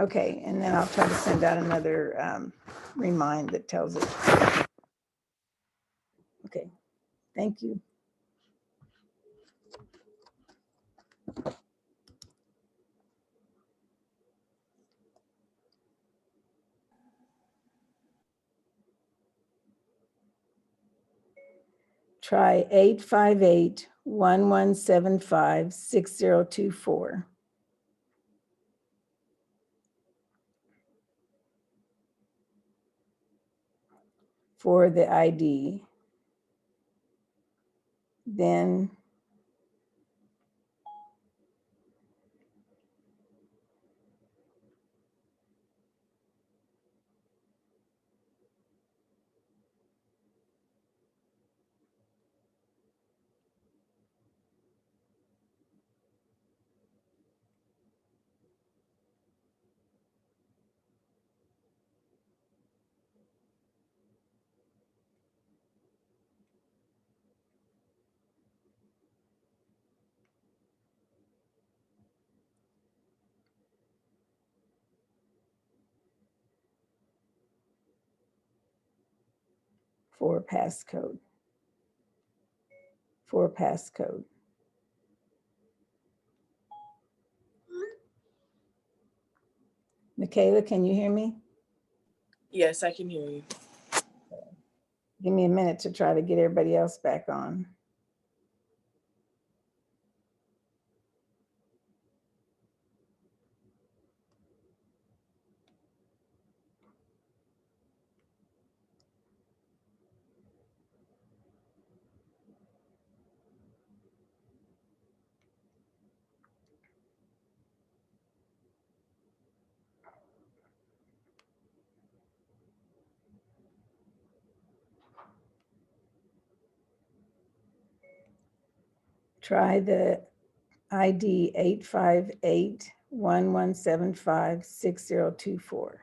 Okay, and then I'll try to send out another remind that tells it. Okay, thank you. Try 858-1175-6024. For the ID. Then for passcode. For passcode. Michaela, can you hear me? Yes, I can hear you. Give me a minute to try to get everybody else back on. Try the ID 858-1175-6024.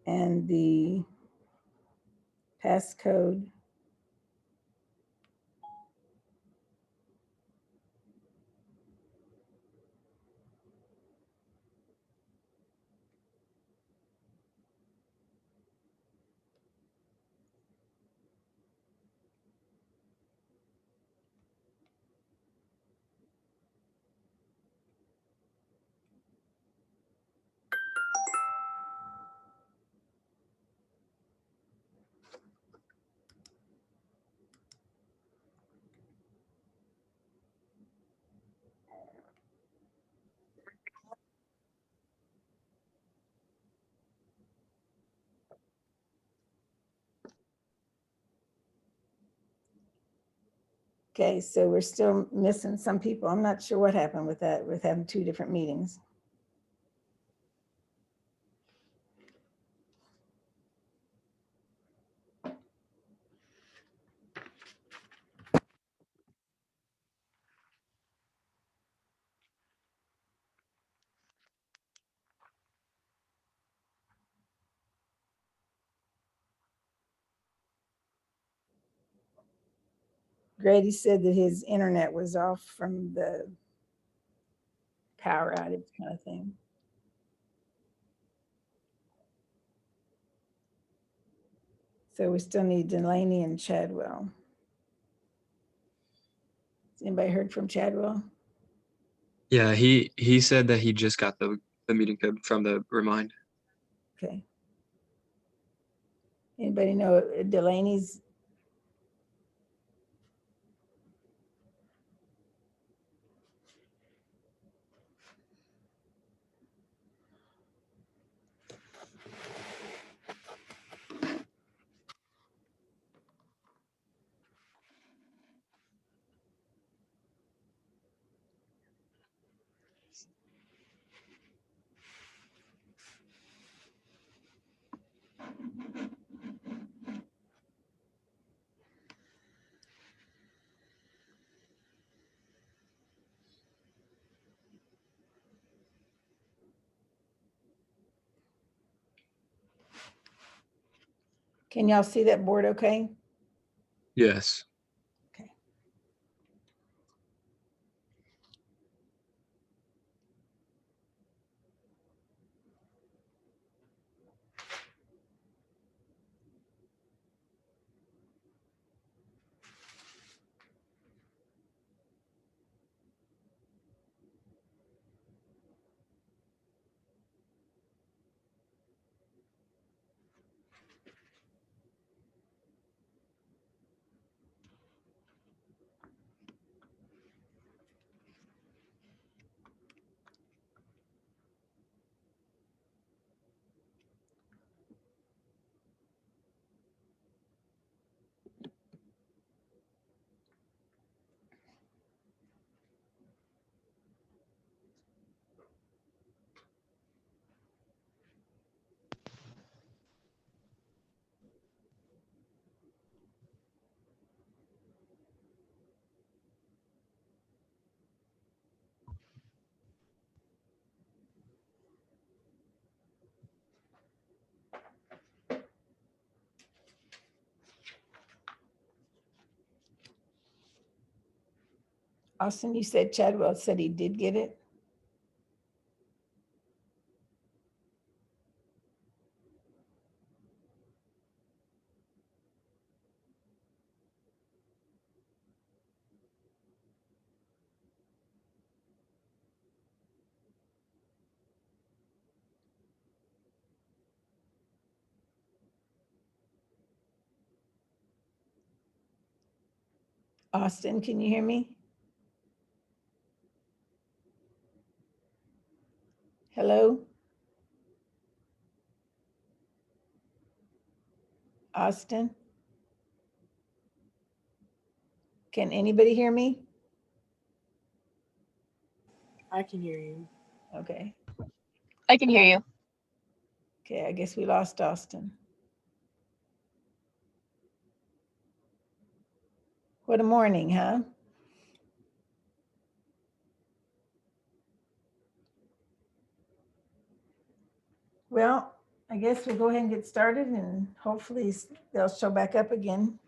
And the passcode Okay, so we're still missing some people. I'm not sure what happened with that, with having two different meetings. Grady said that his internet was off from the power outage kind of thing. So we still need Delaney and Chadwell. Has anybody heard from Chadwell? Yeah, he said that he just got the meeting code from the remind. Okay. Anybody know Delaney's? Can y'all see that board okay? Yes. Okay. Austin, you said Chadwell said he did get it? Austin, can you hear me? Hello? Austin? Can anybody hear me? I can hear you. Okay. I can hear you. Okay, I guess we lost Austin. What a morning, huh? Well, I guess we'll go ahead and get started and hopefully they'll show back up again.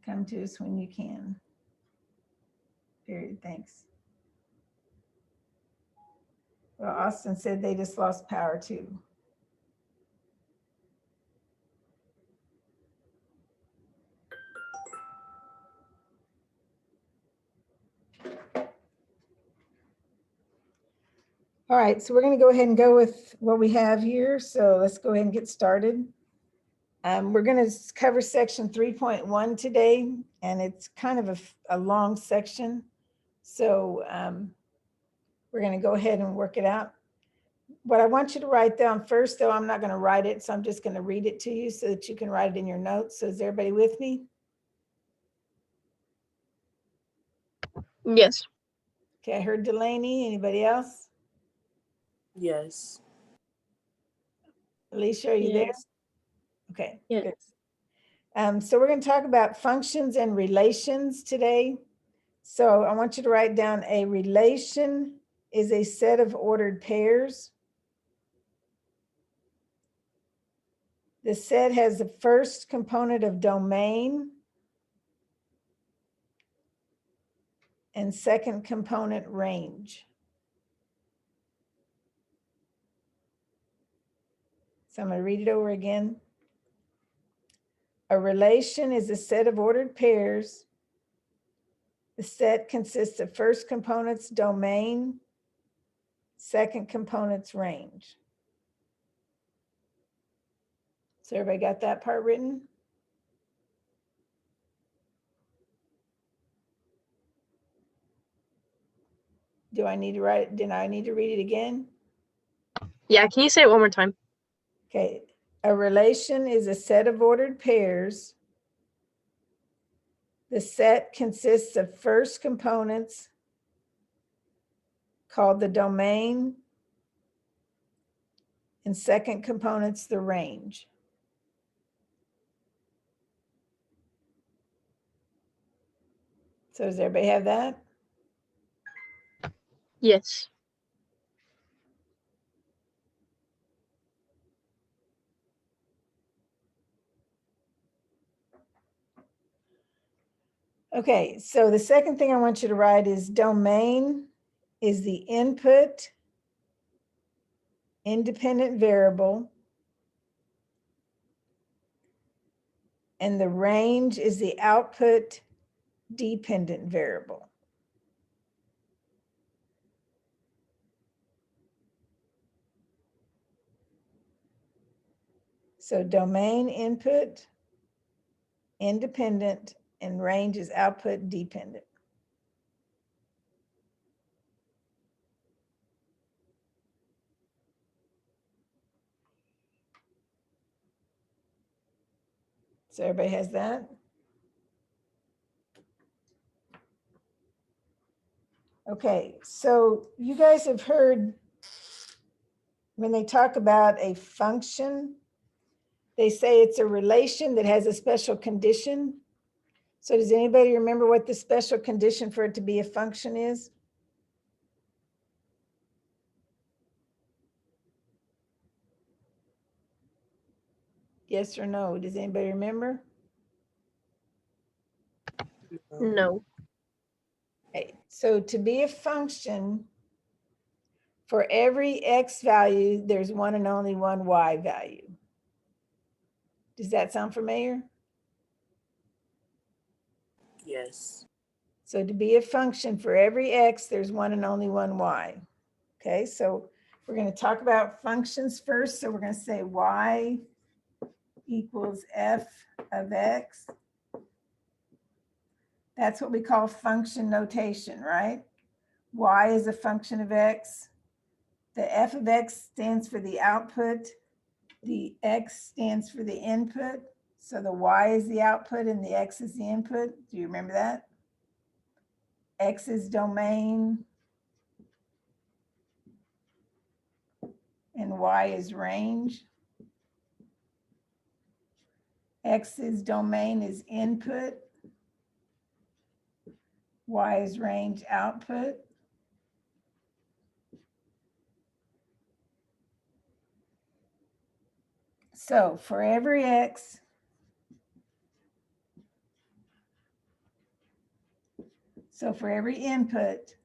Come to us when you can. Period. Thanks. Well, Austin said they just lost power too. All right, so we're going to go ahead and go with what we have here. So let's go ahead and get started. We're going to cover section 3.1 today, and it's kind of a long section. So we're going to go ahead and work it out. What I want you to write down first, though, I'm not going to write it, so I'm just going to read it to you so that you can write it in your notes. So is everybody with me? Yes. Okay, I heard Delaney. Anybody else? Yes. Alicia, are you there? Yes. Okay, Yes. good. So we're going to talk about functions and relations today. So I want you to write down a relation is a set of ordered pairs. The set has the first component of domain and second component range. So I'm going to read it over again. A relation is a set of ordered pairs. The set consists of first component's domain, second component's range. So everybody got that part written? Do I need to write it? Did I need to read it again? Yeah, can you say it one more time? Okay. A relation is a set of ordered pairs. The set consists of first components called the domain and second components the range. So does everybody have that? Yes. Okay, so the second thing I want you to write is domain is the input independent variable and the range is the output dependent variable. So domain input independent and range is output dependent. So everybody has that? Okay, so you guys have heard when they talk about a function, they say it's a relation that has a special condition. So does anybody remember what the special condition for it to be a function is? Yes or no? Does anybody remember? No. Okay, so to be a function, for every x value, there's one and only one y value. Does that sound familiar? Yes. So to be a function, for every x, there's one and only one y. Okay, so we're going to talk about functions first. So we're going to say y equals f of x. That's what we call function notation, right? Y is a function of x. The f of x stands for the output. The x stands for the input. So the y is the output and the x is the input. Do you remember that? X is domain and y is range. X's domain is input. Y is range output. So for every x, so for every input,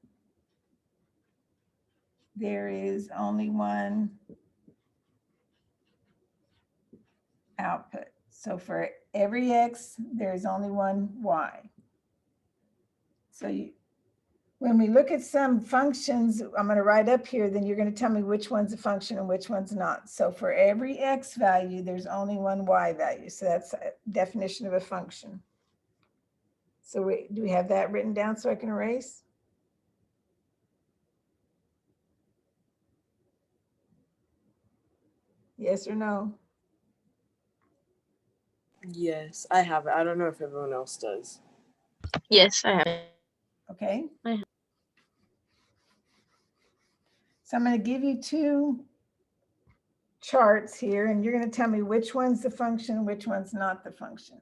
there is only one output. So for every x, there's only one y. So when we look at some functions, I'm going to write up here, then you're going to tell me which one's a function and which one's not. So for every x value, there's only one y value. So that's a definition of a function. So do we have that written down so I can erase? Yes or no? Yes, I have it. I don't know if everyone else does. Yes, I have it. Okay. I have. So I'm going to give you two charts here, and you're going to tell me which one's the function, which one's not the function.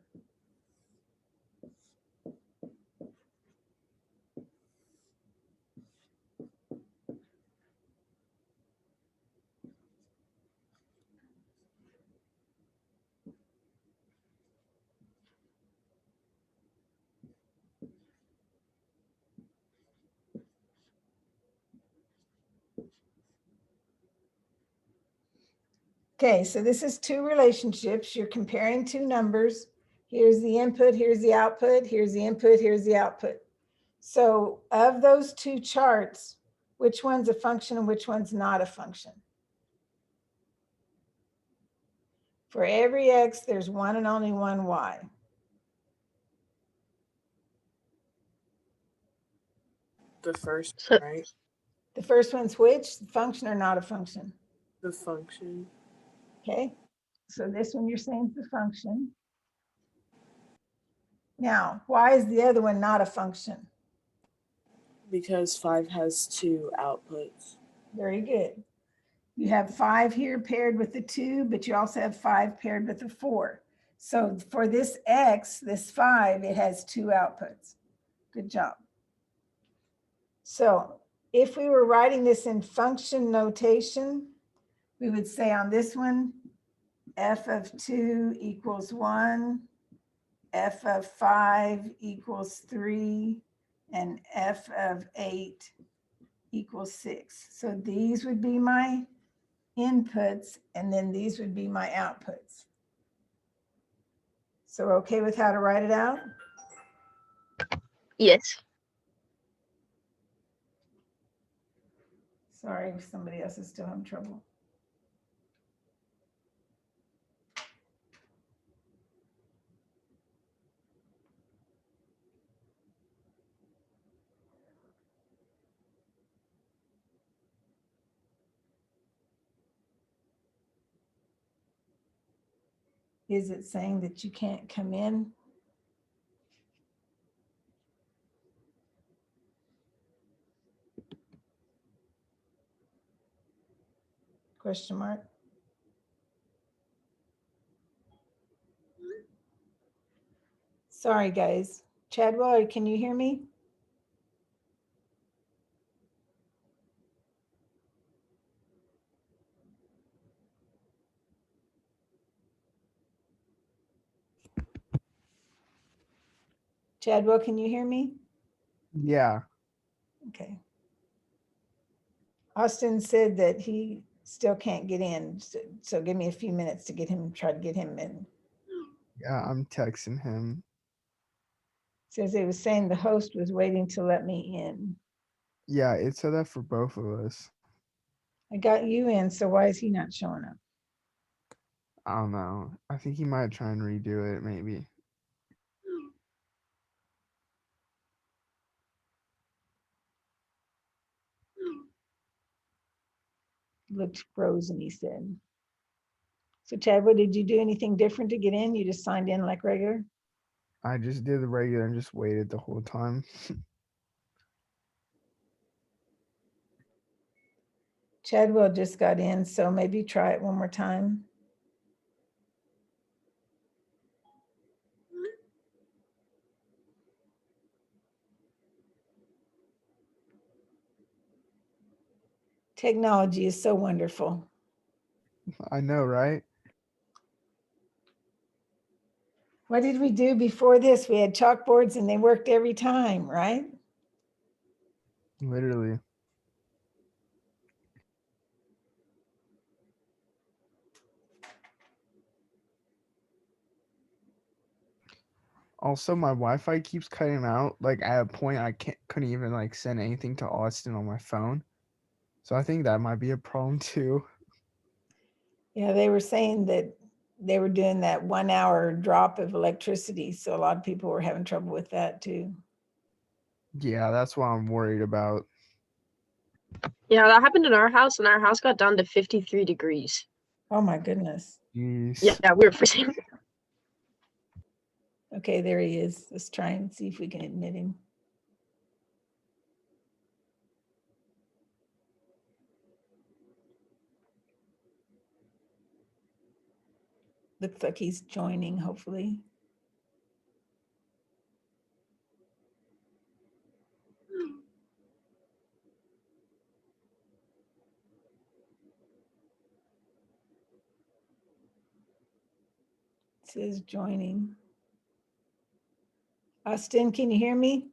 Okay, so this is two relationships. You're comparing two numbers. Here's the input, here's the output, here's the input, here's the output. So of those two charts, which one's a function and which one's not a function? For every x, there's one and only one y. The first, So right? The first one's which? Function or not a function? The function. Okay, so this one you're saying is the function. Now, why is the other one not a function? Because 5 has 2 outputs. Very good. You have 5 here paired with the 2, but you also have 5 paired with the 4. So for this x, this 5, it has 2 outputs. Good job. So if we were writing this in function notation, we would say on this one, f of 2 equals 1, f of 5 equals 3, and f of 8 equals 6. So these would be my inputs, and then these would be my outputs. So we're okay with how to write it out? yes. Sorry if somebody else is still having trouble. Is it saying that you can't come in? Question mark. Sorry, guys. Chadwell, can you hear me? Chadwell, can you hear me? Yeah, Okay. Austin said that he still can't get in, so give me a few minutes to try to get him in. yeah, I'm texting him. Says he was saying the host was waiting to let me in. Yeah, it said that for both of us. I got you in, so why is he not showing up? I don't know. I think he might try and redo it, maybe. Looked frozen, he said. So Chadwell, did you do anything different to get in? You just signed in like regular? I just did the regular and just waited the whole time. Chadwell just got in, so maybe try it one more time. Technology is so wonderful. I know, right? What did we do before this? We had chalkboards and they worked every time, right? Literally. Also, my Wi-Fi keeps cutting out. Like at a point, couldn't even like send anything to Austin on my phone. So I think that might be a problem too. Yeah, they were saying that they were doing that 1 hour drop of electricity. So a lot of people were having trouble with that too. Yeah, that's what I'm worried about. Yeah, that happened in our house, and our house got down to 53 degrees. Oh my goodness. Jeez. Yeah, we were freezing. Okay, there he is. Let's try and see if we can admit him. Looks like he's joining, hopefully. It says joining. Austin, can you hear me?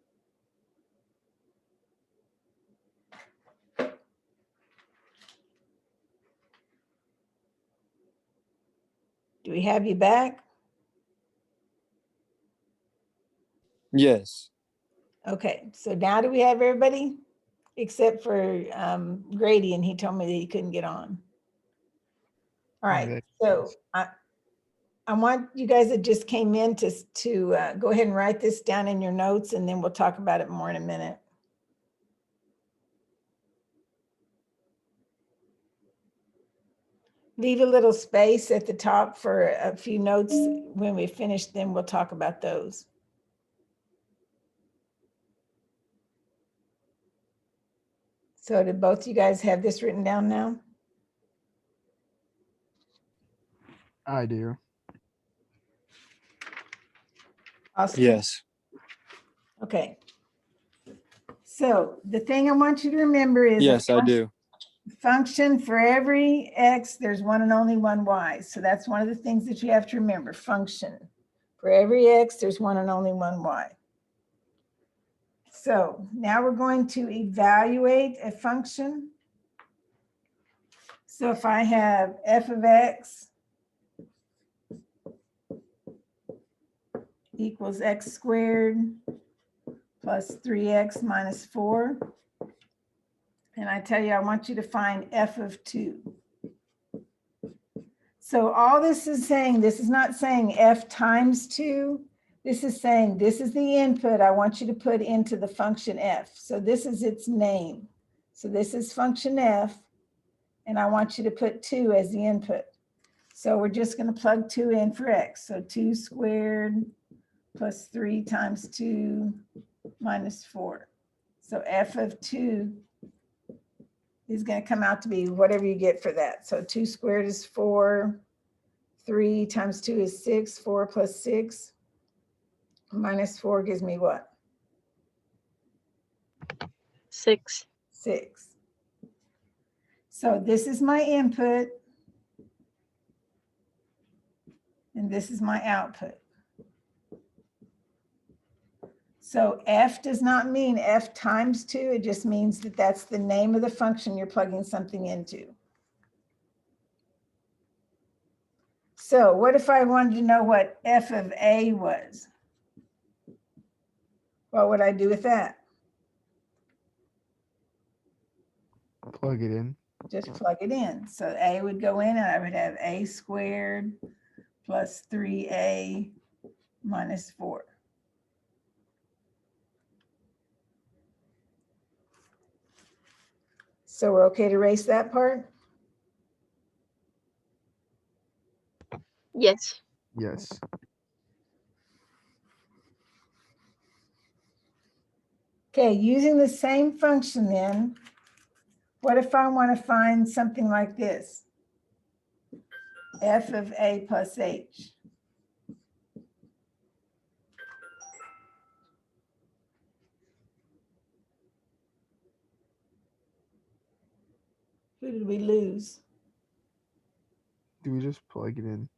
Do we have you back? Yes. Okay, so now do we have everybody? Except for Grady, and he told me that he couldn't get on. All right, Okay. so I want you guys that just came in to go ahead and write this down in your notes, and then we'll talk about it more in a minute. Leave a little space at the top for a few notes. When we finish, then we'll talk about those. So did both you guys have this written down now? I do. Austin? Yes. Okay. So the thing I want you to remember is Yes, I do. function for every x, there's one and only one y. So that's one of the things that you have to remember. Function. For every x, there's one and only one y. So now we're going to evaluate a function. So if I have f of x equals x squared plus 3x minus 4, and I tell you, I want you to find f of 2. So all this is saying, this is not saying f times 2. This is saying this is the input I want you to put into the function f. So this is its name. So this is function f, and I want you to put 2 as the input. So we're just going to plug 2 in for x. So 2 squared plus 3 times 2 minus 4. So f of 2 is going to come out to be whatever you get for that. So 2 squared is 4. 3 times 2 is 6. 4 plus 6 minus 4 gives me what? 6. 6. So this is my input. And this is my output. So f does not mean f times 2. It just means that that's the name of the function you're plugging something into. So what if I wanted to know what f of a was? What would I do with that? Plug it in. Just plug it in. So a would go in and I would have a squared plus 3a minus 4. So we're okay to erase that part? Yes. Yes. Okay, using the same function then, what if I want to find something like this? F of a plus h. Who did we lose? Do we just plug it in?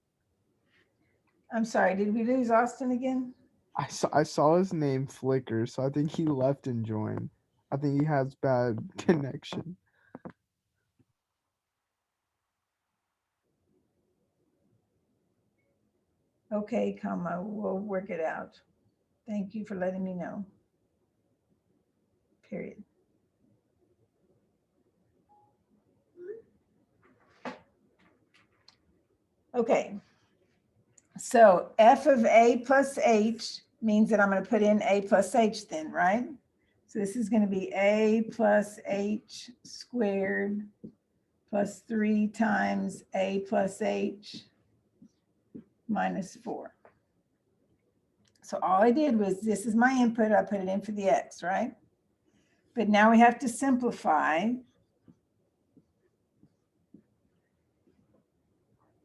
I'm sorry, did we lose Austin again? I saw his name flicker, so I think he left and joined. I think he has bad connection. Okay, comma, we'll work it out. Thank you for letting me know. Period. Okay, so f of a plus h means that I'm going to put in a plus h then, right? So this is going to be a plus h squared plus 3 times a plus h minus 4. So all I did was, this is my input, I put it in for the x, right? But now we have to simplify.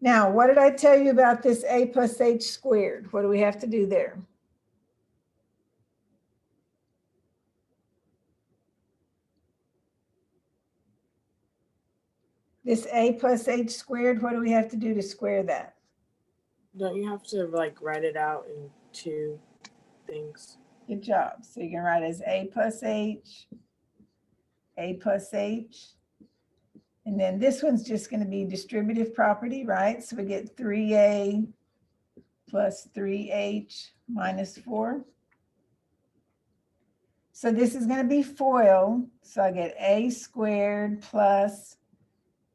Now, what did I tell you about this a plus h squared? What do we have to do there? This a plus h squared, what do we have to do to square that? Don't you have to like write it out in 2 things? Good job. So you can write as a plus h, and then this one's just going to be distributive property, right? So we get 3a plus 3h minus 4. So this is going to be FOIL. So I get a squared plus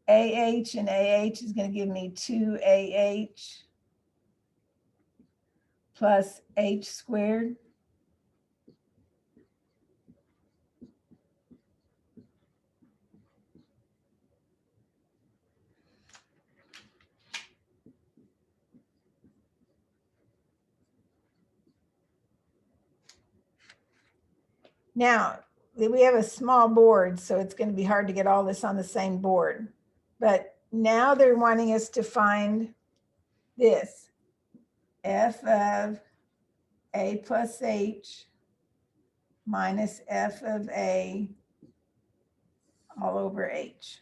ah, and ah is going to give me 2ah plus h squared. Now, we have a small board, so it's going to be hard to get all this on the same board. But now they're wanting us to find this, f of a plus h minus f of a all over h.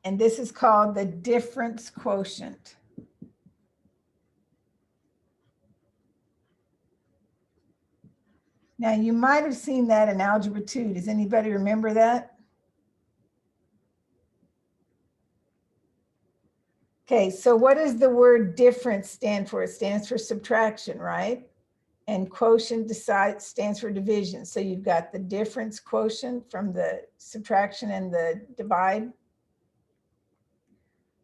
And this is called the difference quotient. Now, you might have seen that in Algebra 2. Does anybody remember that? Okay, so what does the word difference stand for? It stands for subtraction, right? And quotient stands for division. So you've got the difference quotient from the subtraction and the divide.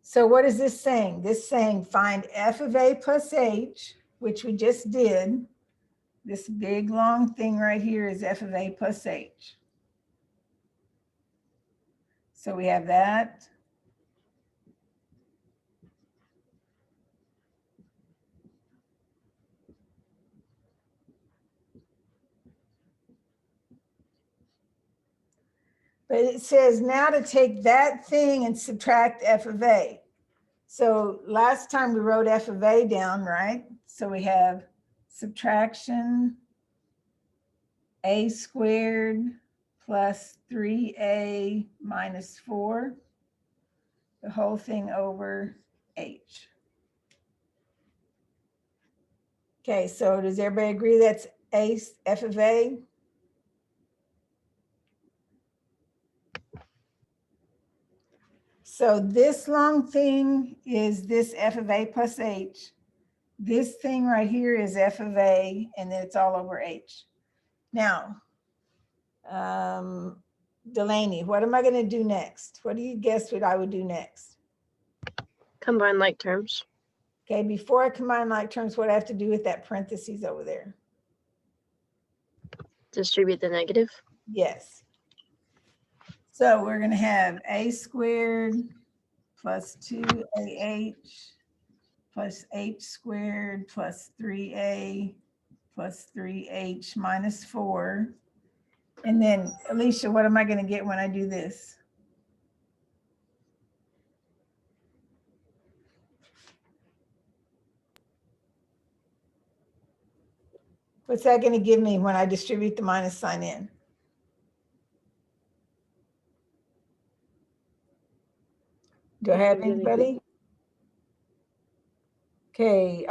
So what is this saying? This is saying find f of a plus h, which we just did. This big long thing right here is f of a plus h. So we have that. But it says now to take that thing and subtract f of a. So last time we wrote f of a down, right? So we have subtraction a squared plus 3a minus 4, the whole thing over h. Okay, so does everybody agree that's a f of a? So this long thing is this f of a plus h. This thing right here is f of a, and then it's all over h. Now, Delaney, what am I going to do next? What do you guess what I would do next? Combine like terms. Okay, before I combine like terms, what do I have to do with that parentheses over there? Distribute the negative. Yes. So we're going to have a squared plus 2ah plus h squared plus 3a plus 3h minus 4. And then, Alicia, what am I going to get when I do this? What's that going to give me when I distribute the minus sign in? Do I have anybody? Okay,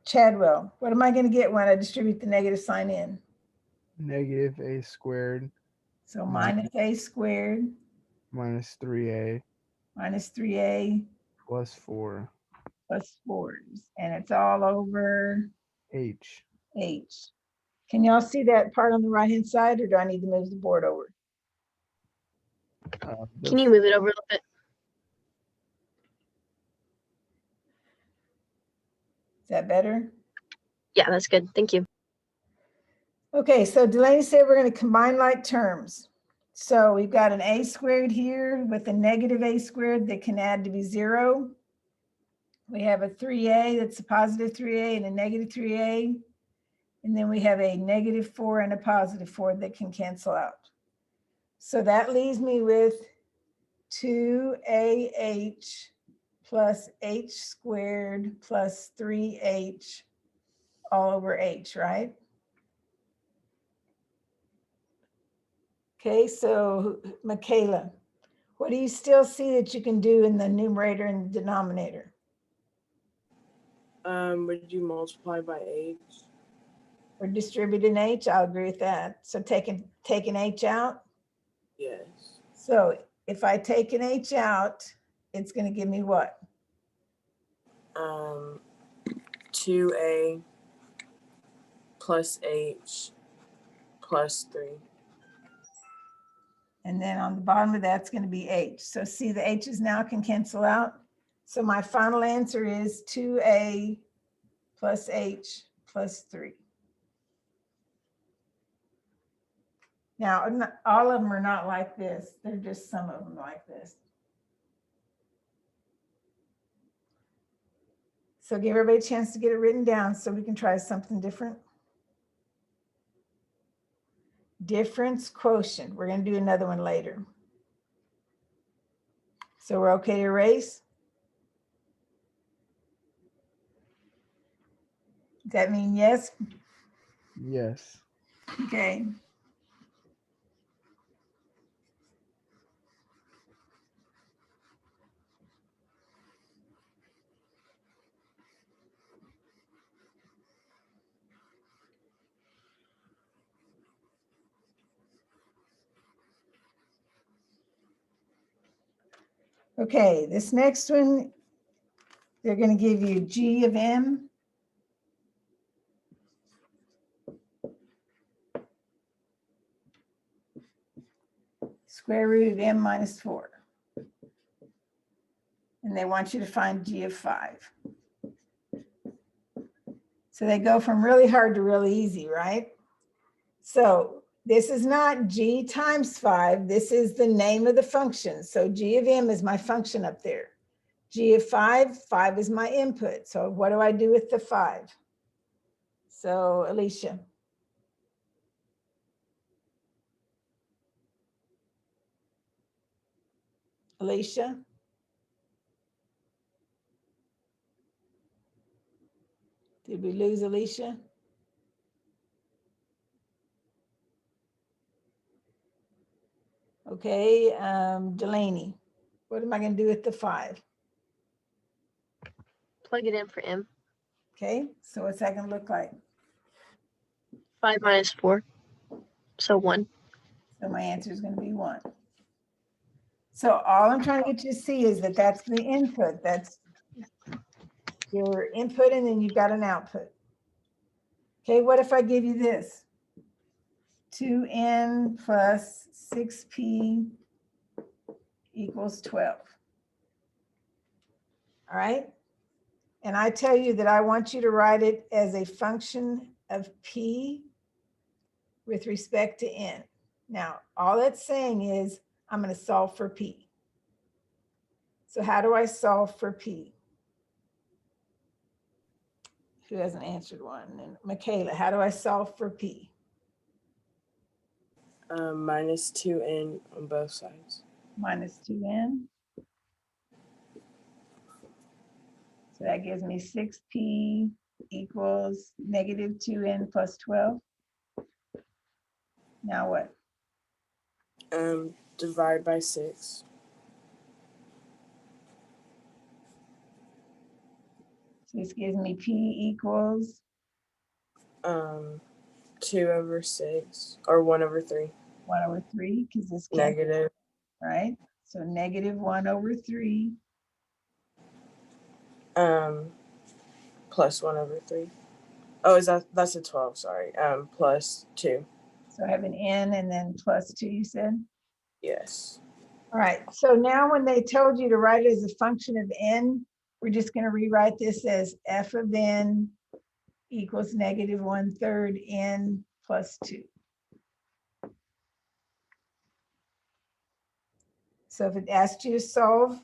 Chadwell, what am I going to get when I distribute the negative sign in? Negative a squared So minus a squared minus 3a minus 3a plus 4 plus 4s. And it's all over h. h. Can y'all see that part on the right-hand side, or do I need to move the board over? Can you move it over a little bit? Is that better? Yeah, that's good. Thank you. Okay, so Delaney said we're going to combine like terms. So we've got an a squared here with a negative a squared that can add to be 0. We have a 3a that's a positive 3a and a negative 3a. And then we have a negative 4 and a positive 4 that can cancel out. So that leaves me with 2ah plus h squared plus 3h all over h, right? Okay, so Michaela, what do you still see that you can do in the numerator and denominator? Would you multiply by h? Or distributing h? I'll agree with that. So taking h out. Yes. So if I take an h out, it's going to give me what? 2a plus h plus 3. And then on the bottom of that's going to be h. So see, the h's now can cancel out. So my final answer is 2a plus h plus 3. Now, all of them are not like this. They're just some of them like this. So give everybody a chance to get it written down so we can try something different. Difference quotient. We're going to do another one later. So we're okay to erase? Does that mean yes? Yes. Okay. Okay, this next one, they're going to give you g of m. Square root of m minus 4. And they want you to find g of 5. So they go from really hard to really easy, right? So this is not g times 5. This is the name of the function. So g of m is my function up there. G of 5 is my input. So what do I do with the 5? So Alicia. Alicia? Did we lose Alicia? Okay, Delaney, what am I gonna do with the 5? Plug it in for M. Okay, so what's that gonna look like? 5 minus 4. So 1. So my answer is gonna be 1. So all I'm trying to get you to see is that that's the input. That's your input, and then you've got an output. Okay, what if I give you this? 2n plus 6p equals 12. All right? And I tell you that I want you to write it as a function of p with respect to n. Now, all that's saying is I'm going to solve for p. So how do I solve for p? Who hasn't answered one? And Michaela, how do I solve for p? Minus 2n on both sides. Minus 2n. So that gives me 6p equals negative 2n plus 12. Now what? Divide by 6. So this gives me p equals 2 over 6 or 1 over 3. 1 over 3, because this can't, Negative. right? So negative 1 over 3. Plus 1 over 3. Oh, that's a 12, sorry. Plus 2. So I have an n and then plus 2, you said? Yes. All right, so now when they told you to write it as a function of n, we're just going to rewrite this as f of n equals negative 1/3 n plus 2. So if it asked you to solve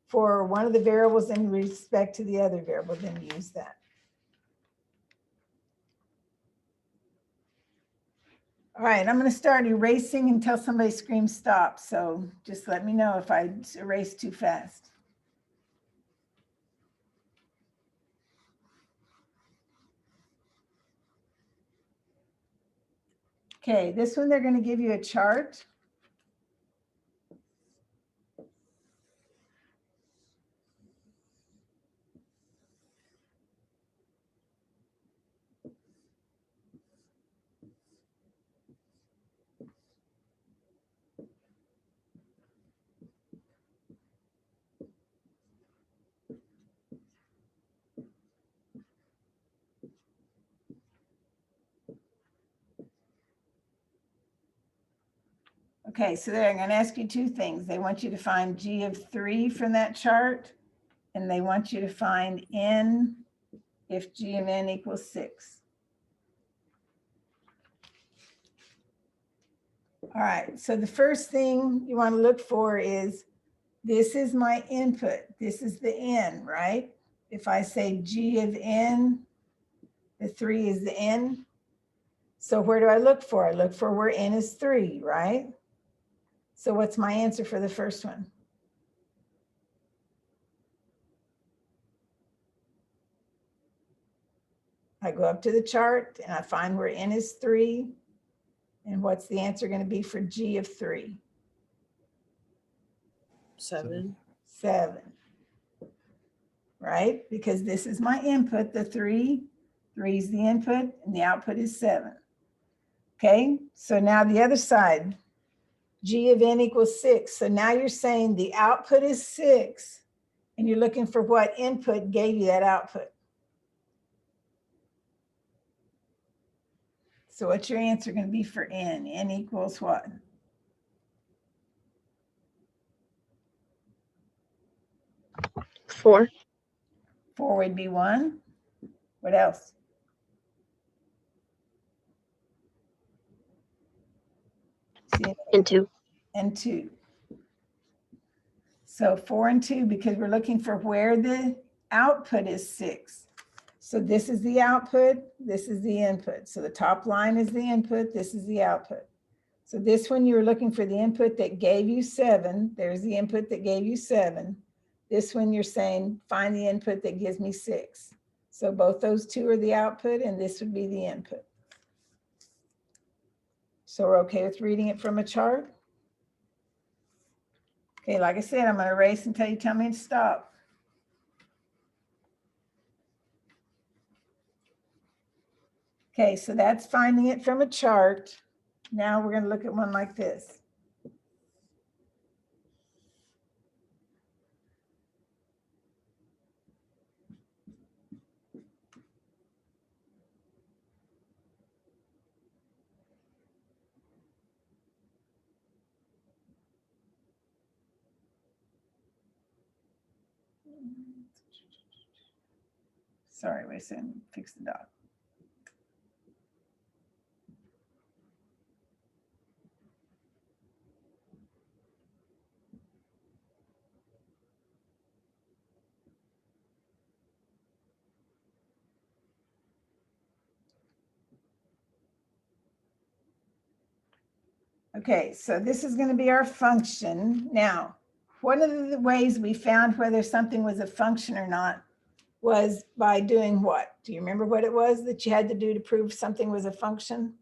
for one of the variables in respect to the other variable, then use that. All right, I'm going to start erasing until somebody screams stop. So just let me know if I erase too fast. Okay, this one they're going to give you a chart. Okay, so they're going to ask you two things. They want you to find g of 3 from that chart, and they want you to find n if g of n equals 6. All right, so the first thing you want to look for is, this is my input. This is the n, right? If I say g of n, the 3 is the n. So where do I look for? I look for where n is 3, right? So what's my answer for the first one? I go up to the chart and I find where n is 3. And what's the answer going to be for g of 3? 7. 7. Right? Because this is my input, the 3. 3 is the input, and the output is 7. Okay, so now the other side, g of n equals 6. So now you're saying the output is 6, and you're looking for what input gave you that output. So what's your answer going to be for n? N equals what? 4. 4 would be 1. What else? See, And 2. and 2. So 4 and 2, because we're looking for where the output is 6. So this is the output, this is the input. So the top line is the input, this is the output. So this one, you were looking for the input that gave you 7. There's the input that gave you 7. This one, you're saying, find the input that gives me 6. So both those two are the output, and this would be the input. So we're okay with reading it from a chart? Okay, like I said, I'm going to erase until you tell me to stop. Okay, so that's finding it from a chart. Now we're going to look at one like this. Sorry, wait a second, fix the dot. Okay, so this is going to be our function. Now, one of the ways we found whether something was a function or not was by doing what? Do you remember what it was that you had to do to prove something was a function?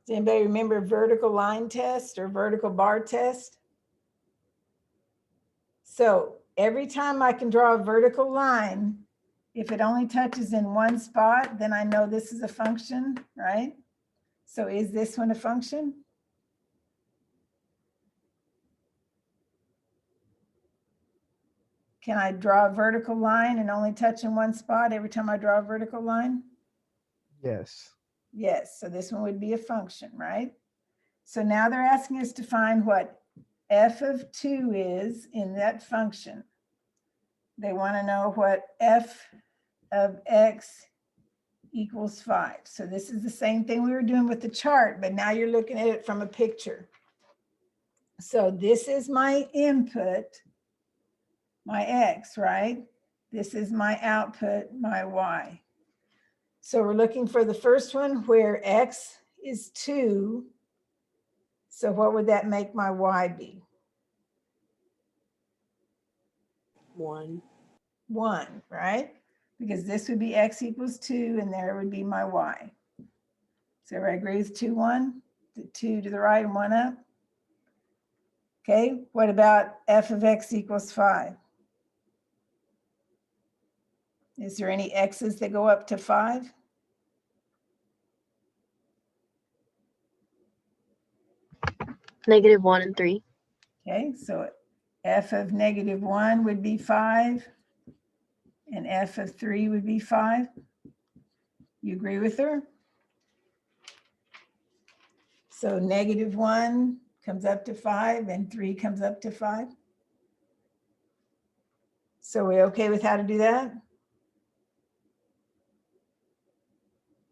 Does anybody remember vertical line test or vertical bar test? So every time I can draw a vertical line, if it only touches in one spot, then I know this is a function, right? So is this one a function? Can I draw a vertical line and only touch in one spot every time I draw a vertical line? Yes. Yes, so this one would be a function, right? So now they're asking us to find what f of 2 is in that function. They want to know what f of x equals 5. So this is the same thing we were doing with the chart, but now you're looking at it from a picture. So this is my input, my x, right? This is my output, my y. So we're looking for the first one where x is 2. So what would that make my y be? 1. 1, right? Because this would be x equals 2, and there would be my y. So everybody agrees 2, 1, the 2 to the right and 1 up. Okay, what about f of x equals 5? Is there any x's that go up to 5? -1 and 3. Okay, so f of -1 would be 5, and f of 3 would be 5. You agree with her? So -1 comes up to 5, and 3 comes up to 5. So we okay with how to do that?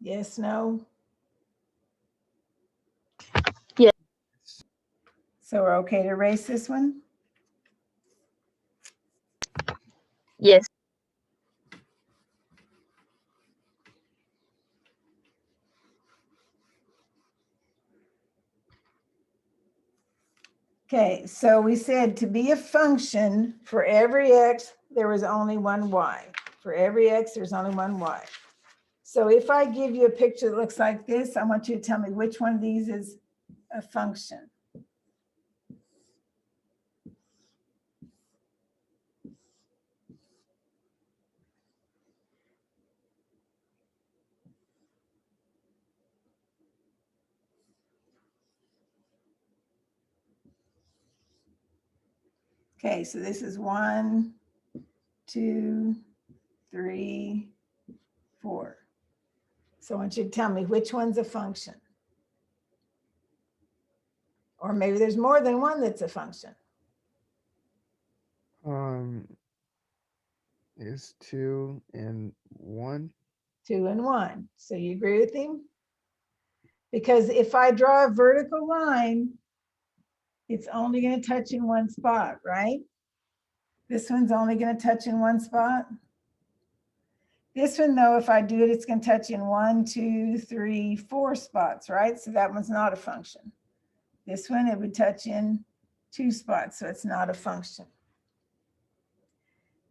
Yes, no? Yes. So we're okay to erase this one? Yes. Okay, so we said to be a function, for every x, there was only one y. For every x, there's only one y. So if I give you a picture that looks like this, I want you to tell me which one of these is a function. Okay, so this is 1, 2, 3, 4. So I want you to tell me which one's a function. Or maybe there's more than one that's a function. Is 2 and 1. 2 and 1. So you agree with him? Because if I draw a vertical line, it's only going to touch in one spot, right? This one's only going to touch in one spot. This one though, if I do it, it's gonna touch in 1, 2, 3, 4 spots, right? So that one's not a function. This one, it would touch in 2 spots, so it's not a function.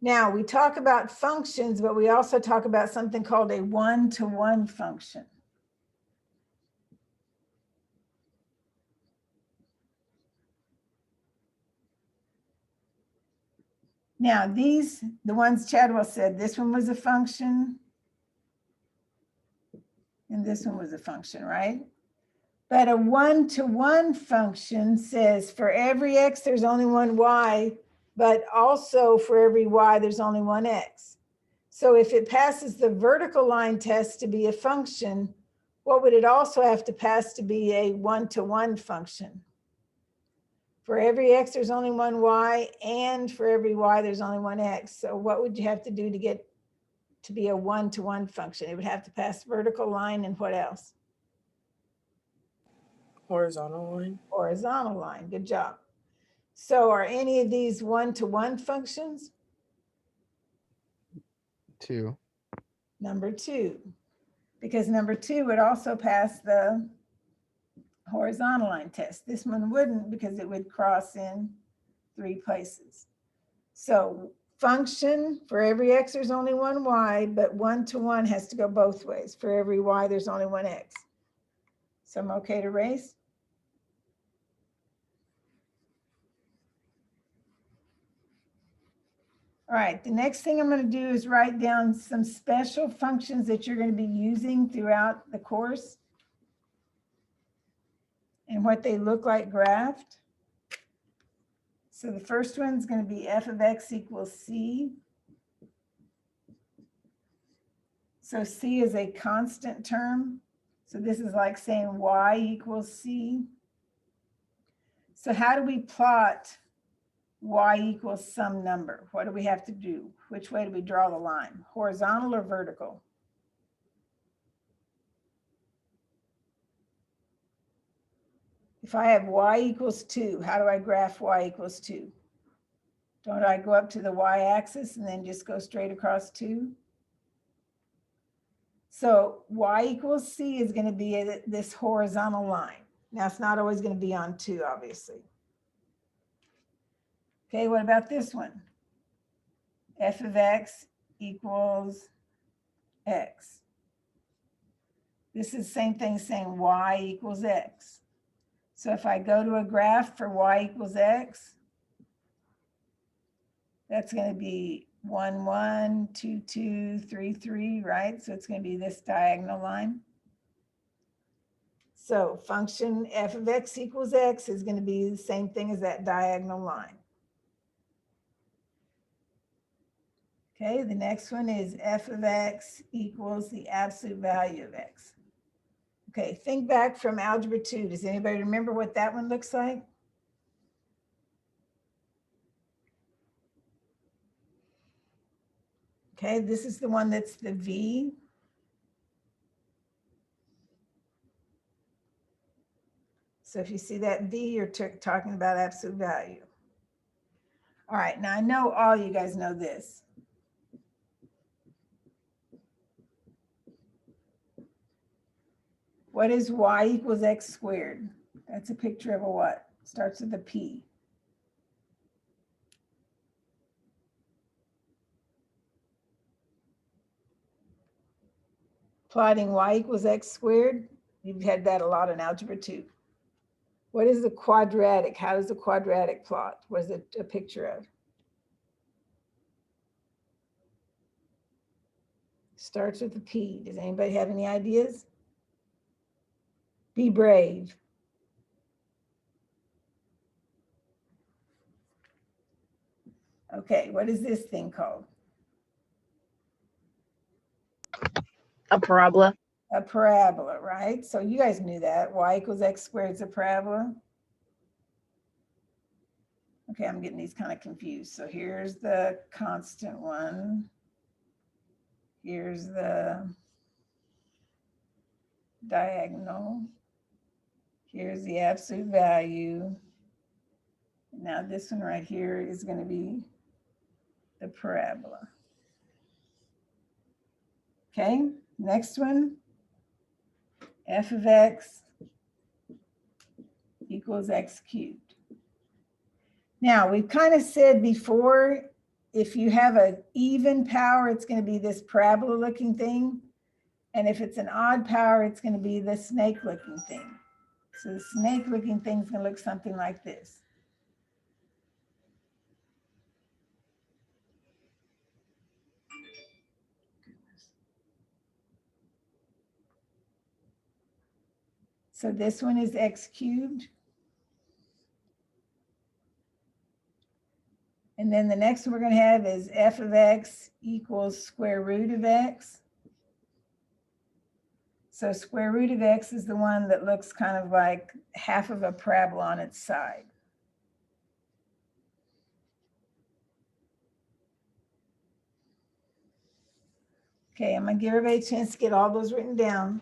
Now we talk about functions, but we also talk about something called a one-to-one function. Now these, the ones Chadwell said, this one was a function and this one was a function, right? But a one-to-one function says for every x, there's only one y, but also for every y, there's only one x. So if it passes the vertical line test to be a function, what would it also have to pass to be a one-to-one function? For every x, there's only one y, and for every y, there's only one x. So what would you have to do to get to be a one-to-one function? It would have to pass vertical line and what else? Horizontal line. Horizontal line. Good job. So are any of these one-to-one functions? 2. Number 2, because number 2 would also pass the horizontal line test. This one wouldn't because it would cross in 3 places. So function, for every x, there's only one y, but one-to-one has to go both ways. For every y, there's only one x. So I'm okay to erase? All right, the next thing I'm going to do is write down some special functions that you're going to be using throughout the course and what they look like graphed. So the first one's going to be f of x equals c. So c is a constant term. So this is like saying y equals c. So how do we plot y equals some number? What do we have to do? Which way do we draw the line? Horizontal or vertical? If I have y equals 2, how do I graph y equals 2? Don't I go up to the y-axis and then just go straight across 2? So y equals c is going to be this horizontal line. Now it's not always going to be on 2, obviously. Okay, what about this one? F of x equals x. This is the same thing as saying y equals x. So if I go to a graph for y equals x, that's going to be 1, 1, 2, 2, 3, 3, right? So it's going to be this diagonal line. So function f of x equals x is going to be the same thing as that diagonal line. Okay, the next one is f of x equals the absolute value of x. Okay, think back from algebra 2. Does anybody remember what that one looks like? Okay, this is the one that's the v. So if you see that v, you're talking about absolute value. All right, now I know all you guys know this. What is y equals x squared? That's a picture of a what? Starts with a p. Plotting y equals x squared. You've had that a lot in algebra 2. What is the quadratic? How does the quadratic plot? What is it a picture of? Starts with a P. Does anybody have any ideas? Be brave. Okay, what is this thing called? A parabola. A parabola, right? So you guys knew that. Y equals x squared is a parabola. Okay, I'm getting these kind of confused. So here's the constant one. Here's the diagonal. Here's the absolute value. Now this one right here is going to be the parabola. Okay, next one. F of x equals x cubed. Now, we've kind of said before, if you have an even power, it's going to be this parabola looking thing. And if it's an odd power, it's going to be the snake looking thing. So the snake looking thing is going to look something like this. So this one is x cubed. And then the next one we're going to have is f of x equals square root of x. So square root of x is the one that looks kind of like half of a parabola on its side. Okay, I'm going to give everybody a chance to get all those written down.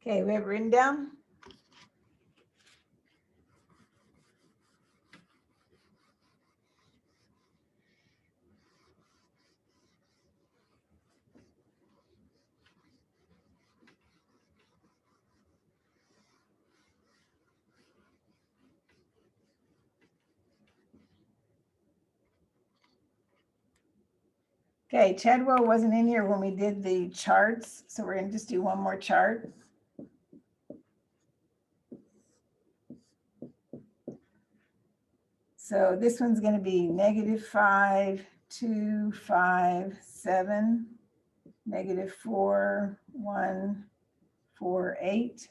Okay, we have it written down. Okay, Chadwell wasn't in here when we did the charts, so we're going to just do one more chart. So this one's going to be -5, 2, 5, 7, -4, 1, 4, 8.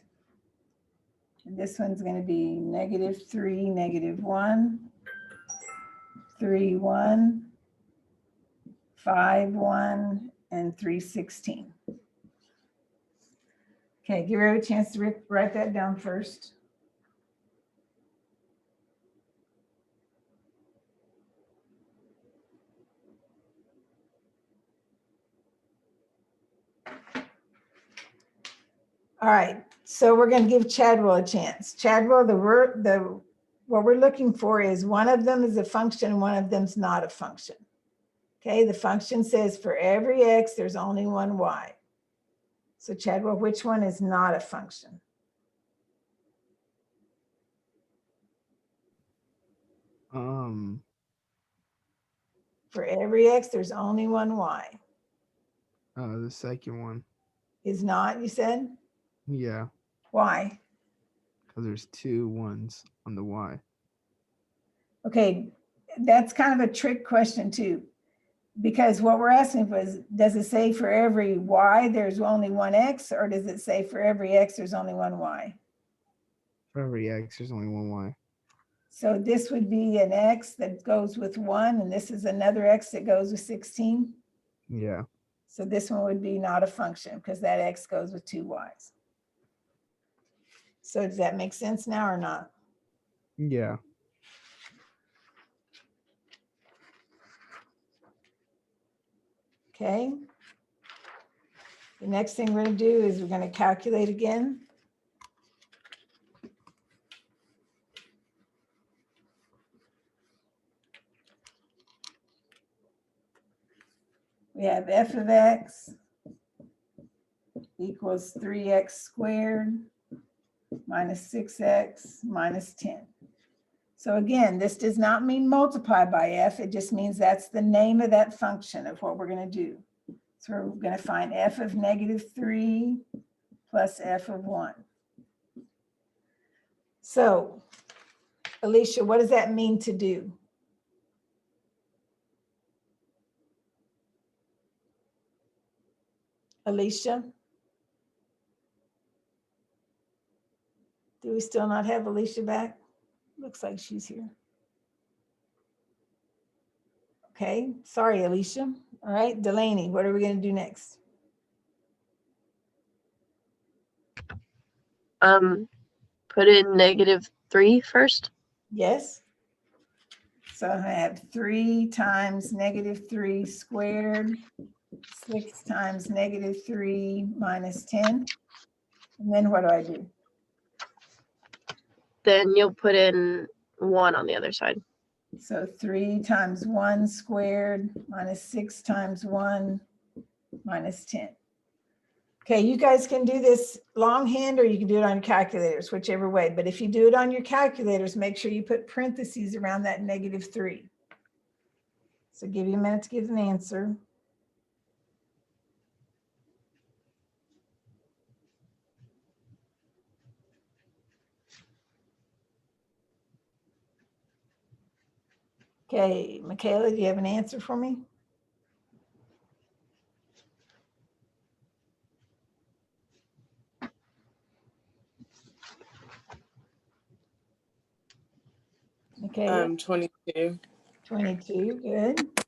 And this one's going to be -3, -1, 3, 1, 5, 1, and 3, 16. Okay, give her a chance to write that down first. All right, so we're going to give Chadwell a chance. Chadwell, what we're looking for is one of them is a function, one of them's not a function. Okay, the function says for every x, there's only one y. So Chadwell, which one is not a function? For every x, there's only one y. The second one. Is not, you said? Yeah, Why? because there's 2 1s on the y. Okay, that's kind of a trick question too, because what we're asking was, does it say for every y there's only one x, or does it say for every x there's only one y? For every x, there's only one y. So this would be an x that goes with 1, and this is another x that goes with 16. Yeah. So this one would be not a function because that x goes with 2 y's. So does that make sense now or not? Yeah. Okay. The next thing we're going to do is we're going to calculate again. We have f of x equals 3x squared minus 6x minus 10. So again, this does not mean multiply by f. It just means that's the name of that function of what we're going to do. So we're going to find f of -3 plus f of 1. So, Alicia, what does that mean to do? Alicia? Do we still not have Alicia back? Looks like she's here. Okay, sorry, Alicia. All right, Delaney, what are we going to do next? Put in -3 first. Yes. So I have 3 times -3 squared, 6 times -3 minus 10. And then what do I do? Then you'll put in 1 on the other side. So 3 times 1 squared minus 6 times 1 minus 10. Okay, you guys can do this longhand or you can do it on your calculators, whichever way. But if you do it on your calculators, make sure you put parentheses around that -3. So give you a minute to give an answer. Okay, Michaela, do you have an answer for me? Okay, 22. 22, good.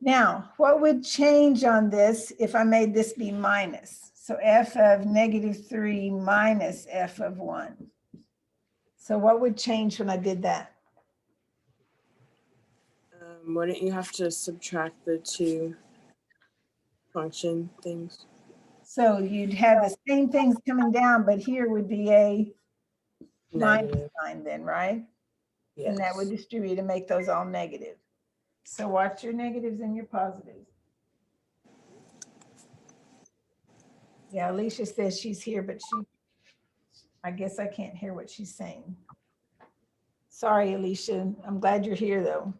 Now, what would change on this if I made this be minus? So f of -3 minus f of 1. So what would change when I did that? Wouldn't you have to subtract the 2 function things? So you'd have the same things coming down, but here would be a minus Negative. sign then, right? Yes. And that would distribute and make those all negative. So watch your negatives and your positives. Yeah, Alicia says she's here, but I guess I can't hear what she's saying. Sorry, Alicia. I'm glad you're here though.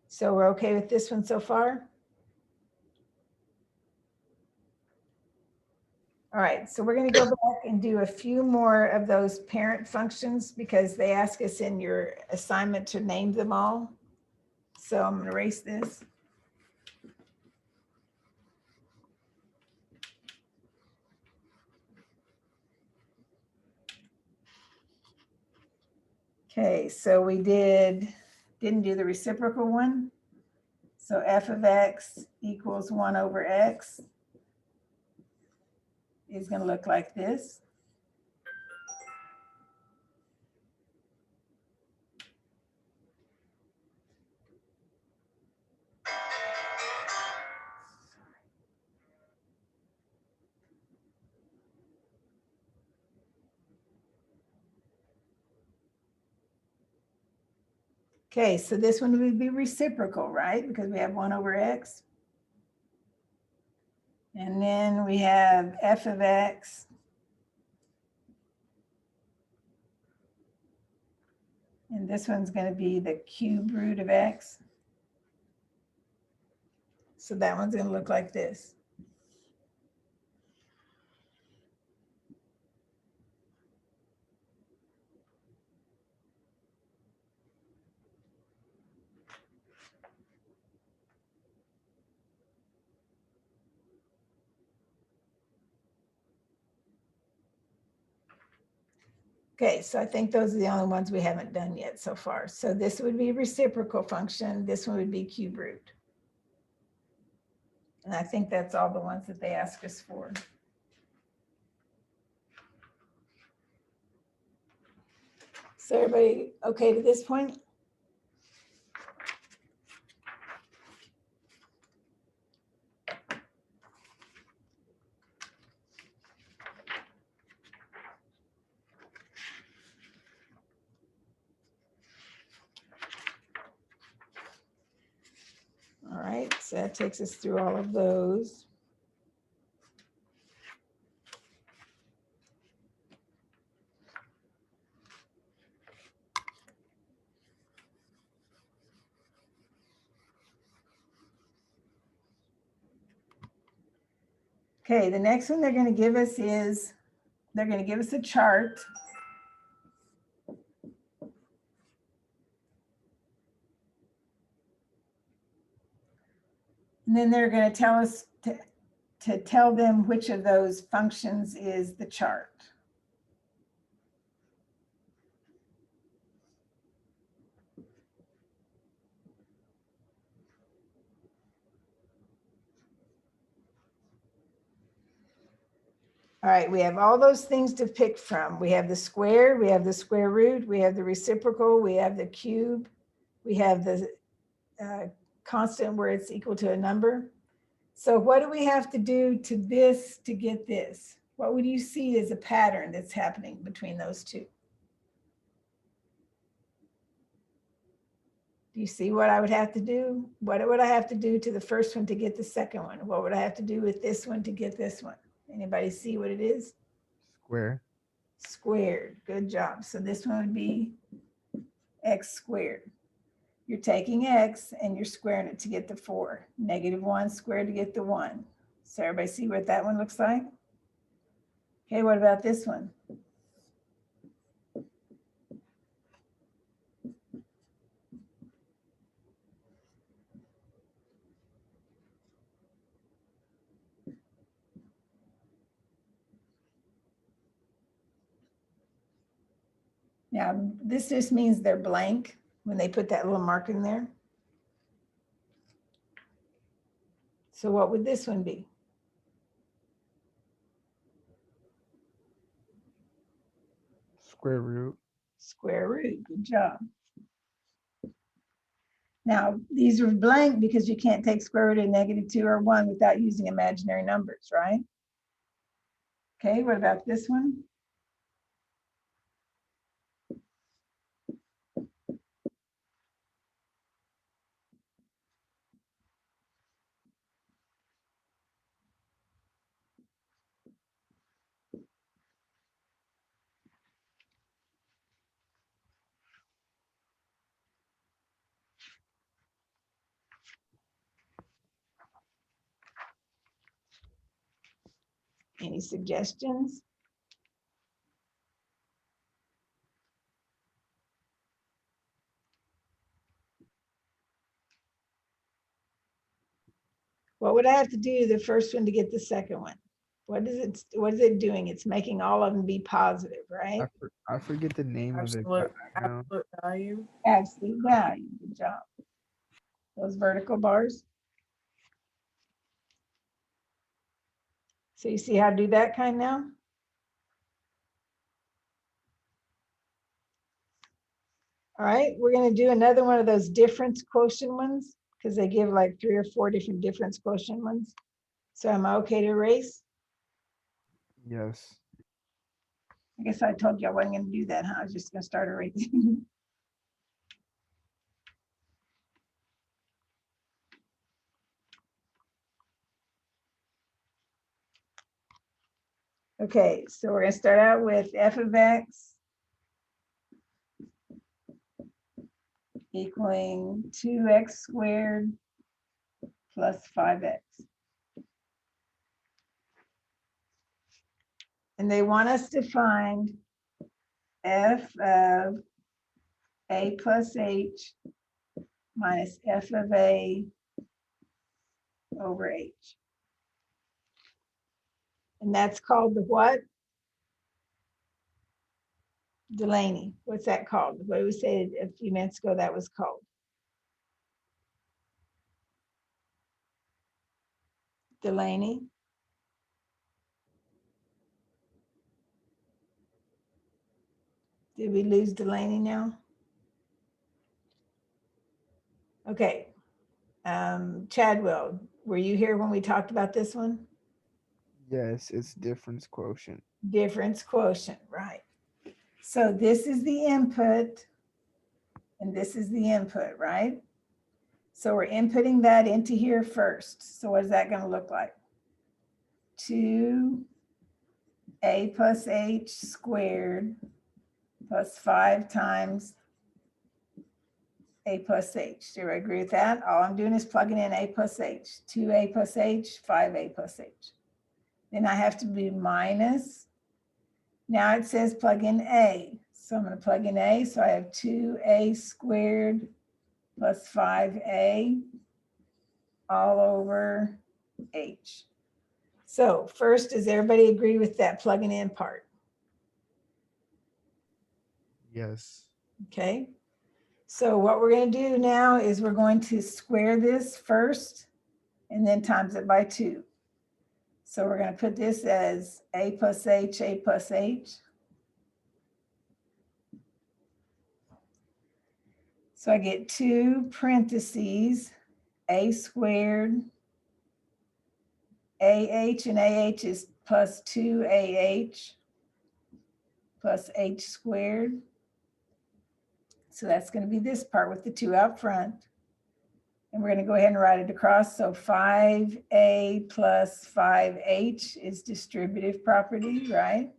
So we're okay with this one so far? All right, so we're going to go back and do a few more of those parent functions because they ask us in your assignment to name them all. So I'm going to erase this. Okay, so we didn't do the reciprocal one. So f of x equals 1 over x is going to look like this. Okay, so this one would be reciprocal, right? Because we have 1 over x. And then we have f of x. And this one's going to be the cube root of x. So that one's going to look like this. Okay, so I think those are the only ones we haven't done yet so far. So this would be reciprocal function. This one would be cube root. And I think that's all the ones that they ask us for. So everybody okay to this point? All right, so that takes us through all of those. Okay, the next one they're going to give us is, they're going to give us a chart. And then they're going to tell us to tell them which of those functions is the chart. All right, we have all those things to pick from. We have the square, we have the square root, we have the reciprocal, we have the cube, we have the constant where it's equal to a number. So what do we have to do to this to get this? What would you see as a pattern that's happening between those two? Do you see what I would have to do? What would I have to do to the first one to get the second one? What would I have to do with this one to get this one? Anybody see what it is? Square. Squared. Good job. So this one would be x squared. You're taking x and you're squaring it to get the 4. -1 squared to get the 1. So everybody see what that one looks like? Okay, what about this one? Now, this just means they're blank when they put that little mark in there. So what would this one be? Square root. Square root. Good job. Now, these are blank because you can't take square root of -2 or 1 without using imaginary numbers, right? Okay, what about this one? Any suggestions? What would I have to do to the first one to get the second one? What is it doing? It's making all of them be positive, right? I forget the name of it. Absolute, But I know. absolute value. Absolute value. Good job. Those vertical bars. So you see how to do that kind now? All right, we're going to do another one of those difference quotient ones because they give like 3 or 4 different difference quotient ones. So am I okay to erase? Yes. I guess I told you I wasn't going to do that, huh? I was just going to start erasing. Okay, so we're going to start out with f of x equaling 2x squared plus 5x. And they want us to find f of a plus h minus f of a over h. And that's called the what? Delaney. What's that called? What did we say a few minutes ago that was called? Delaney. Did we lose Delaney now? Okay. Chadwell, were you here when we talked about this one? Yes, it's difference quotient. Difference quotient, right. So this is the input and this is the input, right? So we're inputting that into here first. So what is that going to look like? 2a plus h squared plus 5 times a plus h. Do I agree with that? All I'm doing is plugging in a plus h. 2a plus h, 5a plus h. Then I have to be minus. Now it says plug in a. So I'm going to plug in a. So I have 2a squared plus 5a all over h. So first, does everybody agree with that plugging in part? Yes. Okay. So what we're going to do now is we're going to square this first and then times it by 2. So we're going to put this as a plus h, a plus h. So I get 2 parentheses, a squared, and ah is plus 2ah plus h squared. So that's going to be this part with the 2 out front. And we're going to go ahead and write it across. So 5a plus 5h is distributive property, right?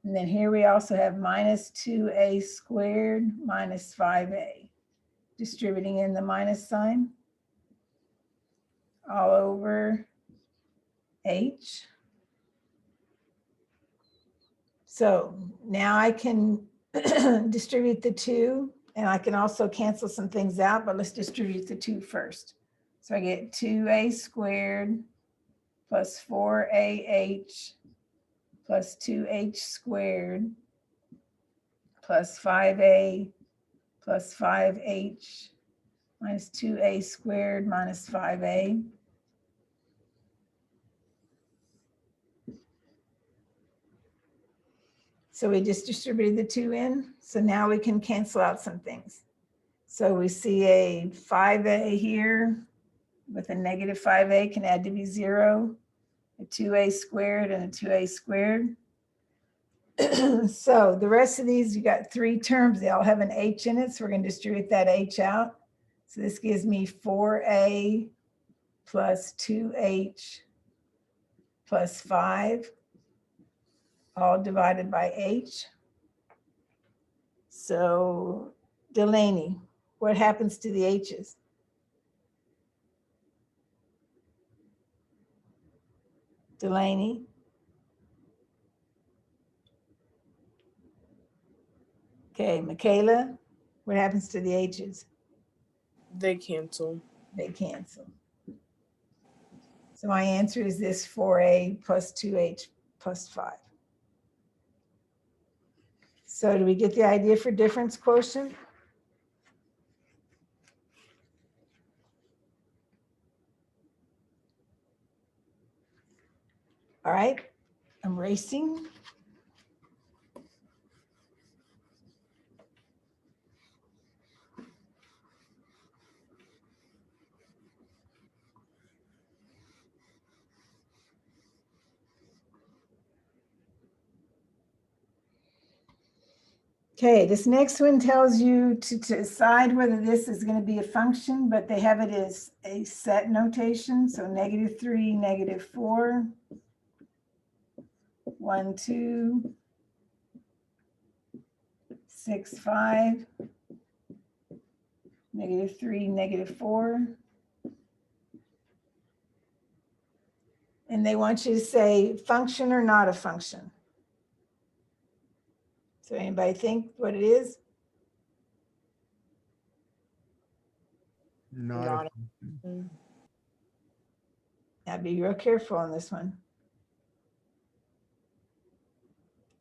And then here we also have minus 2a squared minus 5a, distributing in the minus sign all over h. So now I can distribute the 2, and I can also cancel some things out, but let's distribute the 2 first. So I get 2a squared plus 4ah plus 2h squared plus 5a plus 5h minus 2a squared minus 5a. So we just distributed the 2 in. So now we can cancel out some things. So we see a 5a here with a negative 5a can add to be 0, a 2a squared and a 2a squared. So the rest of these, you got 3 terms. They all have an h in it. So we're going to distribute that h out. So this gives me 4a plus 2h plus 5, all divided by h. So Delaney, what happens to the h's? Delaney? Okay, Michaela, what happens to the h's? They cancel. They cancel. So my answer is this 4a plus 2h plus 5. So do we get the idea for difference quotient? All right, I'm racing. Okay, this next one tells you to decide whether this is going to be a function, but they have it as a set notation. So -3, -4, 1, 2, 6, 5, -3, -4. And they want you to say function or not a function. So anybody think what it is? Not, Not a a- function. Now be real careful on this one.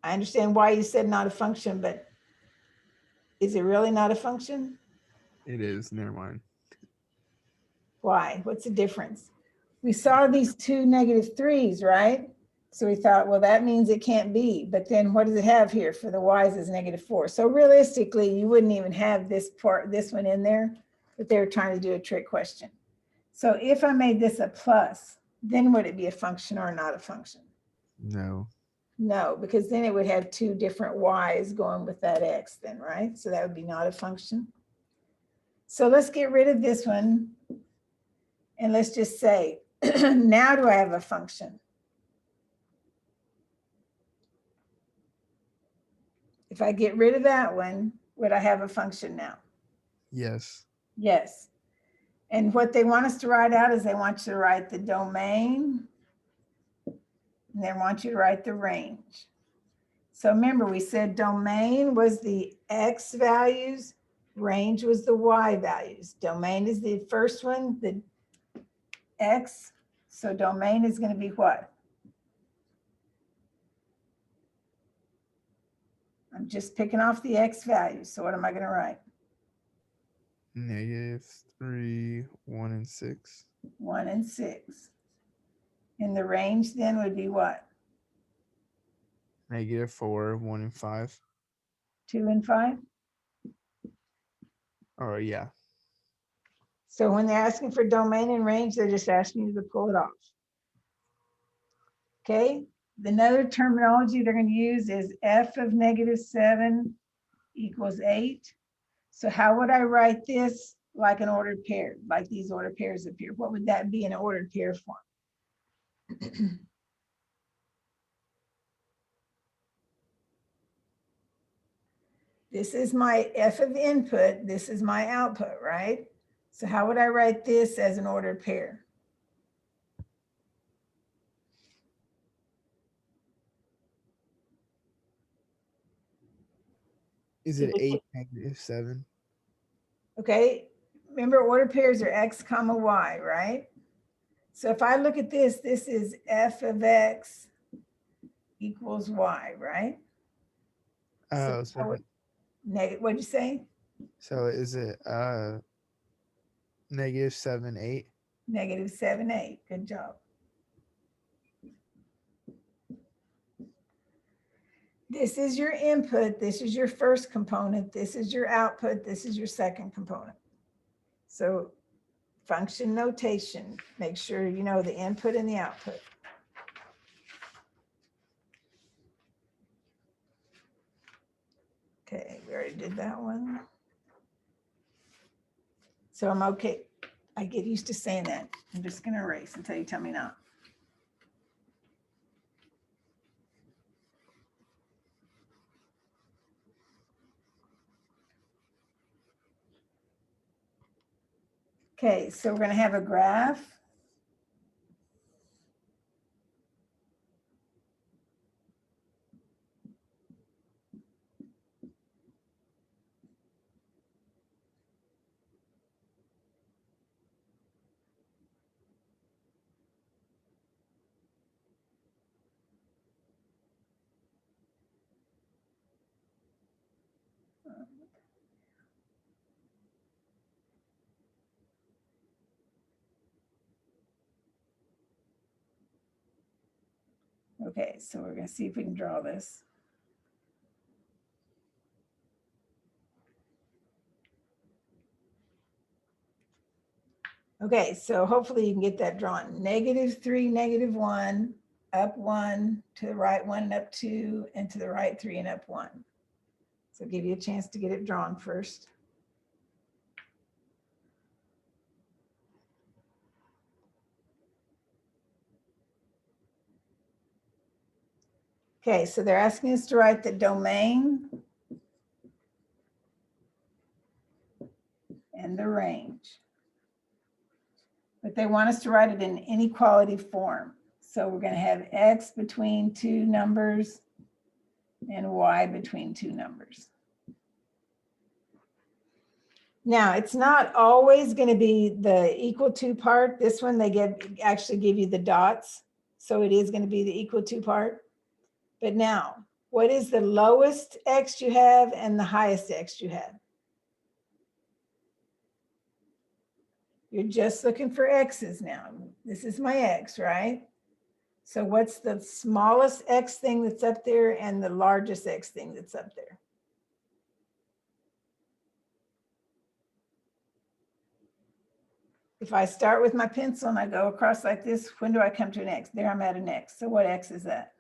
I understand why you said not a function, but is it really not a function? It is. Never mind. Why? What's the difference? We saw these 2 -3s, right? So we thought, well, that means it can't be. But then what does it have here for the y's is -4? So realistically, you wouldn't even have this part, this one in there, but they were trying to do a trick question. So if I made this a plus, then would it be a function or not a function? No. No, because then it would have 2 different y's going with that x then, right? So that would be not a function. So let's get rid of this one. And let's just say, now do I have a function? If I get rid of that one, would I have a function now? Yes. Yes. And what they want us to write out is they want you to write the domain, and they want you to write the range. So remember, we said domain was the x values, range was the y values. Domain is the first one, the x. So domain is going to be what? I'm just picking off the x values. So what am I going to write? -3, 1, and 6. 1 and 6. And the range then would be what? -4, 1, and 5. 2 and 5? Or yeah. So when they're asking for domain and range, they're just asking you to pull it off. Okay, another terminology they're going to use is f of -7 equals 8. So how would I write this like an ordered pair, like these ordered pairs up here? What would that be in an ordered pair form? This is my f of input, this is my output, right? So how would I write this as an ordered pair? Is it 8, -7? Okay, remember ordered pairs are x comma y, right? So if I look at this, this is f of x equals y, right? Oh, so, What'd you say? so is it -7, 8? -7, 8, good job. This is your input, this is your first component, this is your output, this is your second component. So function notation, make sure you know the input and the output. Okay, we already did that one. So I'm okay. I get used to saying that. I'm just gonna erase until you tell me not. Okay, so we're gonna have a graph. Okay, so we're gonna see if we can draw this. Okay, so hopefully you can get that drawn. -3, -1, up 1, to the right 1 and up 2, and to the right 3 and up 1. So give you a chance to get it drawn first. Okay, so they're asking us to write the domain and the range. But they want us to write it in inequality form. So we're going to have x between two numbers and y between two numbers. Now, it's not always going to be the equal to part. This one, they actually give you the dots. So it is going to be the equal to part. But now, what is the lowest x you have and the highest x you have? You're just looking for x's now. This is my x, right? So what's the smallest x thing that's up there and the largest x thing that's up there? If I start with my pencil and I go across like this, when do I come to an x? There I'm at an x. So what x is that?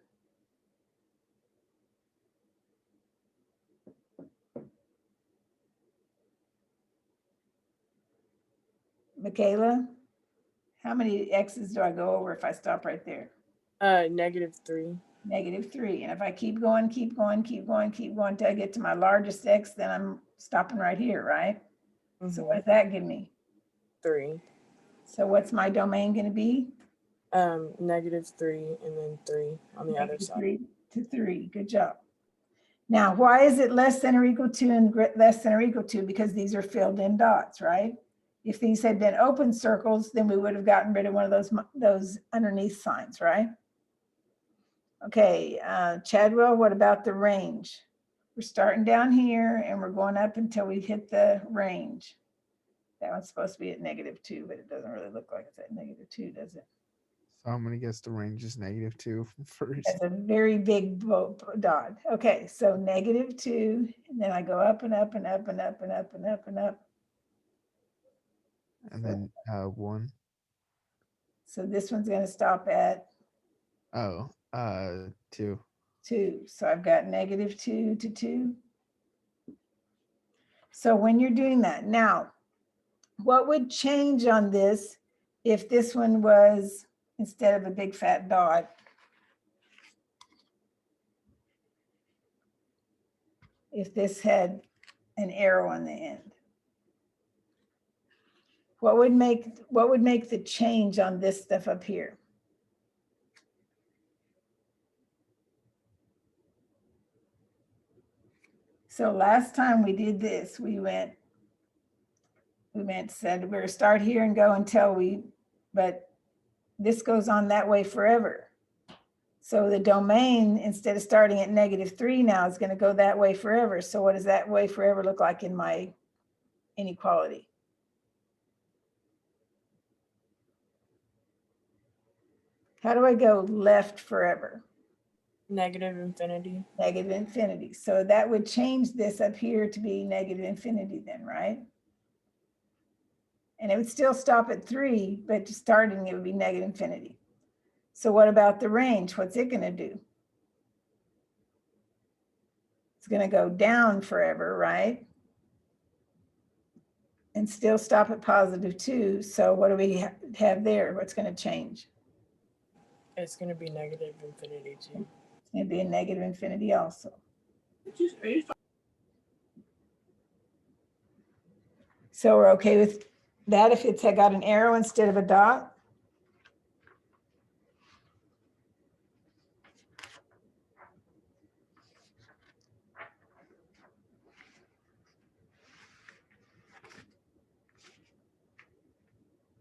Michaela, how many x's do I go over if I stop right there? -3. -3. And if I keep going, keep going, keep going, keep going until I get to my largest x, then I'm stopping right here, right? So what does that give me? 3. So what's my domain going to be? -3 and then 3 on the other side. 3 to 3. Good job. Now, why is it less than or equal to and less than or equal to? Because these are filled in dots, right? If these had been open circles, then we would have gotten rid of one of those underneath signs, right? Okay, Chadwell, what about the range? We're starting down here and we're going up until we hit the range. That one's supposed to be at -2, but it doesn't really look like it's at -2, does it? So I'm gonna guess the range is -2 first. That's a very big dot. Okay, so -2, and then I go up and up and up and up and up and up and up. And then 1. So this one's gonna stop at Oh, 2. 2. So I've got -2 to 2. So when you're doing that, now, what would change on this if this one was, instead of a big fat dot, if this had an arrow on the end? What would make the change on this stuff up here? So last time we did this, we said we're start here and go until but this goes on that way forever. So the domain, instead of starting at -3 now, is going to go that way forever. So what does that way forever look like in my inequality? How do I go left forever? Negative infinity. Negative infinity. So that would change this up here to be negative infinity then, right? And it would still stop at 3, but starting it would be negative infinity. So what about the range? What's it going to do? It's going to go down forever, right? And still stop at +2. So what do we have there? What's going to change? It's going to be negative infinity too. It's going to be a negative infinity also. So we're okay with that if it's got an arrow instead of a dot?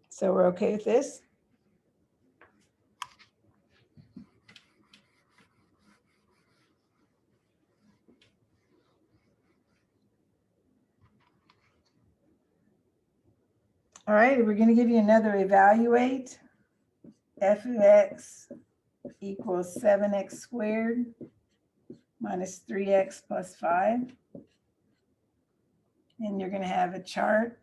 So we're okay with this? All right, we're going to give you another evaluate. F of x equals 7x squared minus 3x plus 5. And you're going to have a chart.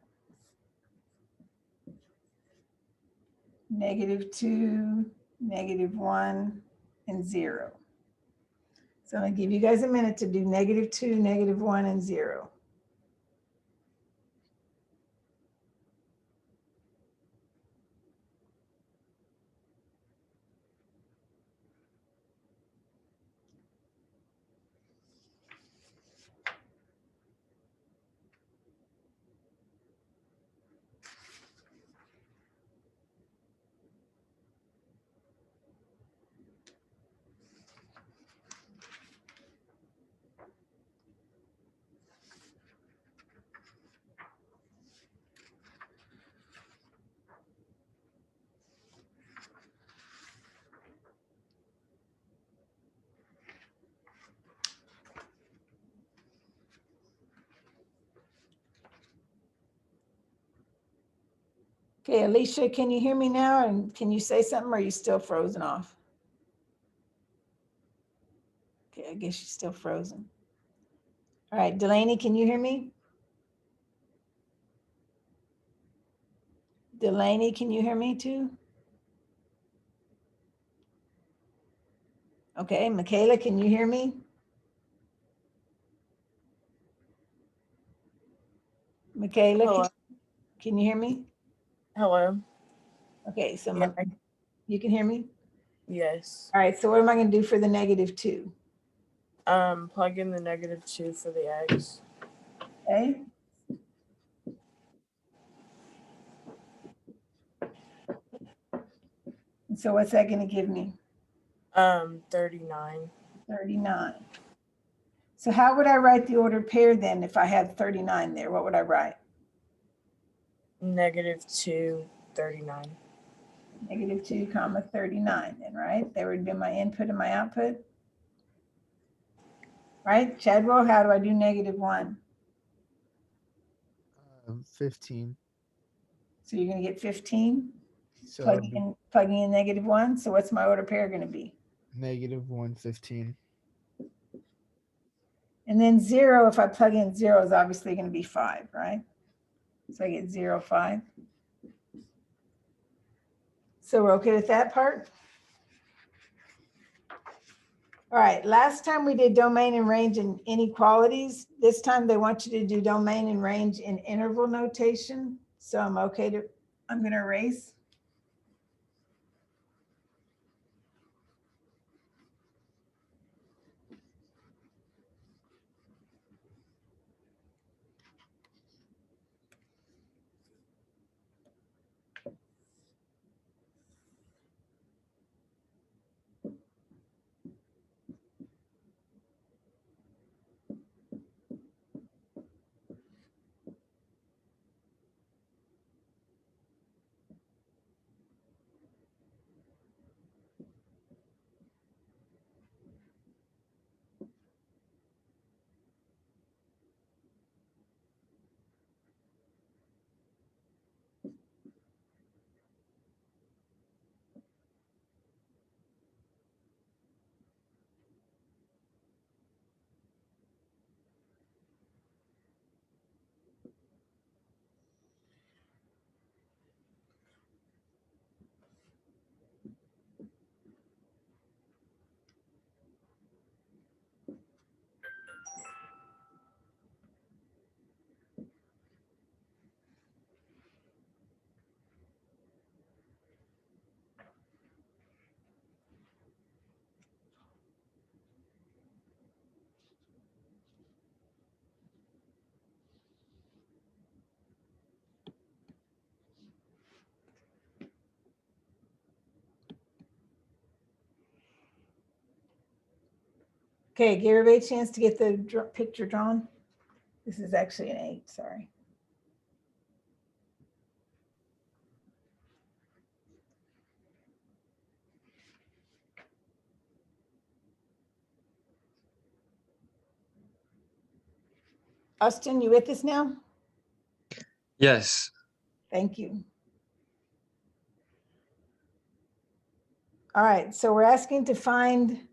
-2, -1, and 0. So I'm going to give you guys a minute to do -2, -1, and 0. Okay, Alicia, can you hear me now? And can you say something, or are you still frozen off? Okay, I guess she's still frozen. All right, Delaney, can you hear me? Delaney, can you hear me too? Okay, Michaela, can you hear me? Michaela, Hello. can you hear me? Hello. Okay, so Yeah. you can hear me? Yes. All right, so what am I going to do for the -2? Plug in the -2 for the x. Okay. And so what's that going to give me? 39. 39. So how would I write the ordered pair then if I had 39 there? What would I write? -2, 39. -2 comma 39 then, right? That would be my input and my output. Right, Chadwell, how do I do -1? 15. So you're going to get 15. So it'd be plugging in -1. So what's my order pair going to be? -115. And then 0, if I plug in 0, is obviously going to be 5, right? So I get 0, 5. So we're okay with that part? All right, last time we did domain and range and inequalities. This time they want you to do domain and range in interval notation. So I'm going to erase. Okay, give everybody a chance to get the picture drawn. This is actually an 8, sorry. Austin, you with us now? Yes. Thank you. All right, so we're asking to find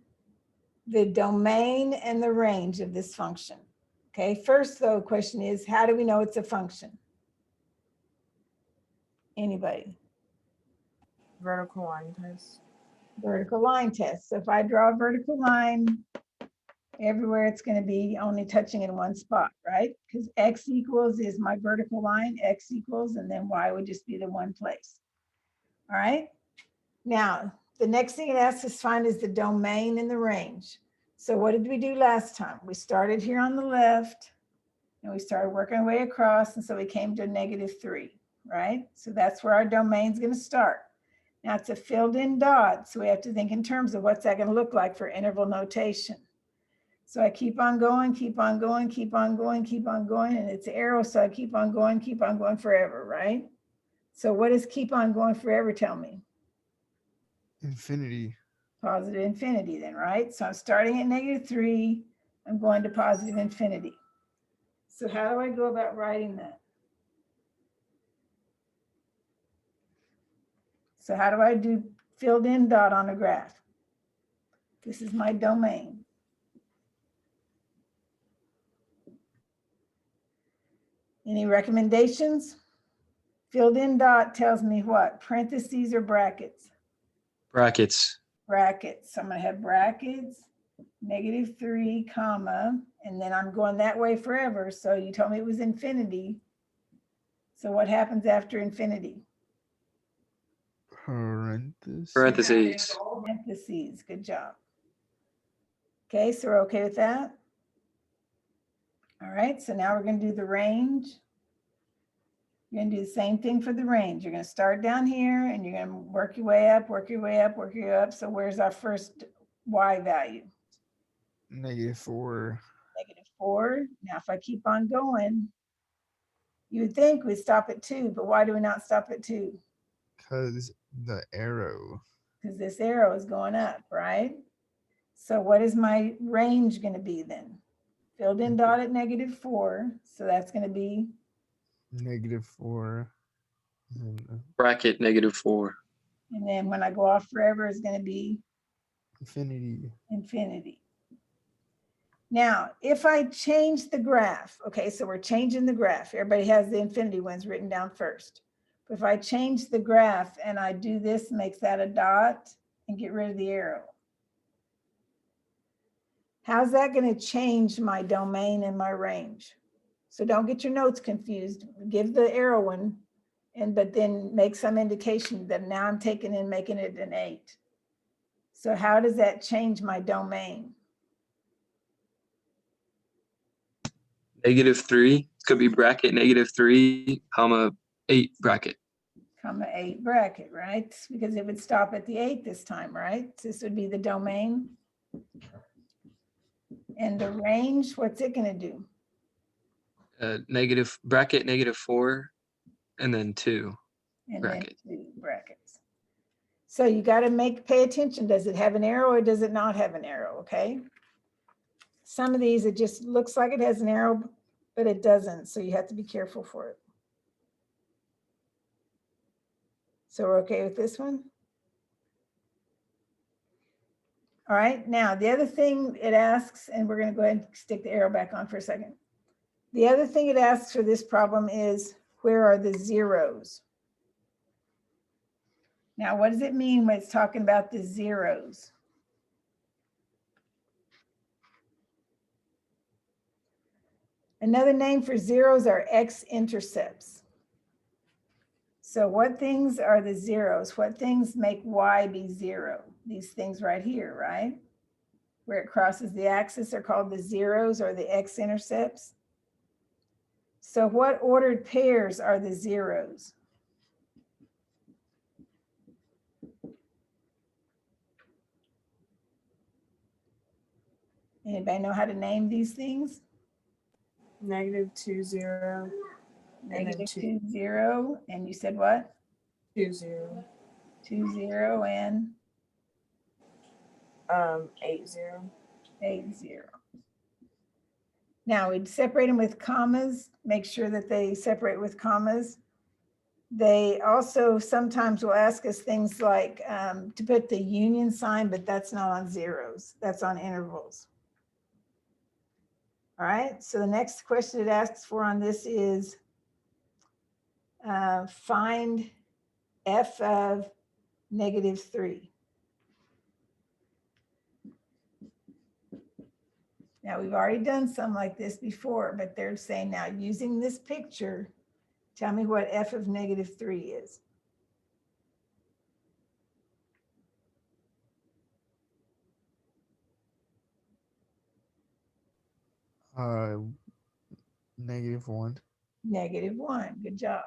the domain and the range of this function. Okay, first though, question is, how do we know it's a function? Anybody? Vertical line test. Vertical line test. So if I draw a vertical line, everywhere it's going to be only touching in one spot, right? Because x equals is my vertical line, x equals, and then y would just be the one place. All right. Now, the next thing it asks us to find is the domain and the range. So what did we do last time? We started here on the left and we started working our way across. And so we came to -3, right? So that's where our domain is going to start. Now it's a filled in dot. So we have to think in terms of what's that going to look like for interval notation. So I keep on going, keep on going, keep on going, keep on going. And it's arrow. So I keep on going forever, right? So what does keep on going forever tell me? Infinity. Positive infinity then, right? So I'm starting at -3, I'm going to positive infinity. So how do I go about writing that? So how do I do filled in dot on a graph? This is my domain. Any recommendations? Filled in dot tells me what? Parentheses or brackets? Brackets. Brackets. So I'm going to have brackets, -3, comma, and then I'm going that way forever. So you told me it was infinity. So what happens after infinity? Parentheses. Parentheses. Parentheses. Good job. Okay, so we're okay with that? All right, so now we're going to do the range. You're going to do the same thing for the range. You're going to start down here and you're going to work your way up, work your way up, work your way up. So where's our first y value? -4. -4. Now, if I keep on going, you would think we'd stop at 2, but why do we not stop at 2? Because the arrow. Because this arrow is going up, right? So what is my range going to be then? Filled in dot at -4. So that's going to be -4. And Bracket -4. And then when I go off forever, it's going to be Infinity. infinity. Now, if I change the graph, okay, so we're changing the graph. Everybody has the infinity ones written down first. But if I change the graph and I do this, makes that a dot and get rid of the arrow. How's that going to change my domain and my range? So don't get your notes confused. Give the arrow one, but then make some indication that now I'm taking and making it an 8. So how does that change my domain? -3 could be bracket -3, comma 8 bracket. Comma 8 bracket, right? Because it would stop at the 8 this time, right? This would be the domain. And the range, what's it going to do? Negative bracket -4, and then 2 And bracket. then 2 brackets. So you got to pay attention. Does it have an arrow or does it not have an arrow? Okay. Some of these, it just looks like it has an arrow, but it doesn't. So you have to be careful for it. So we're okay with this one? All right, now the other thing it asks, and we're going to go ahead and stick the arrow back on for a second. The other thing it asks for this problem is, where are the zeros? Now, what does it mean when it's talking about the zeros? Another name for zeros are x-intercepts. So what things are the zeros? What things make y be 0? These things right here, right? Where it crosses the axis are called the zeros or the x-intercepts. So what ordered pairs are the zeros? Anybody know how to name these things? -2, 0. And then -2, 0. And you said what? 2, 0. 2, 0 and 8, 0. 8, 0. Now we'd separate them with commas, make sure that they separate with commas. They also sometimes will ask us things like to put the union sign, but that's not on zeros, that's on intervals. All right, so the next question it asks for on this is find f of -3. Now we've already done some like this before, but they're saying now using this picture, tell me what f of -3 is. -1. -1, good job.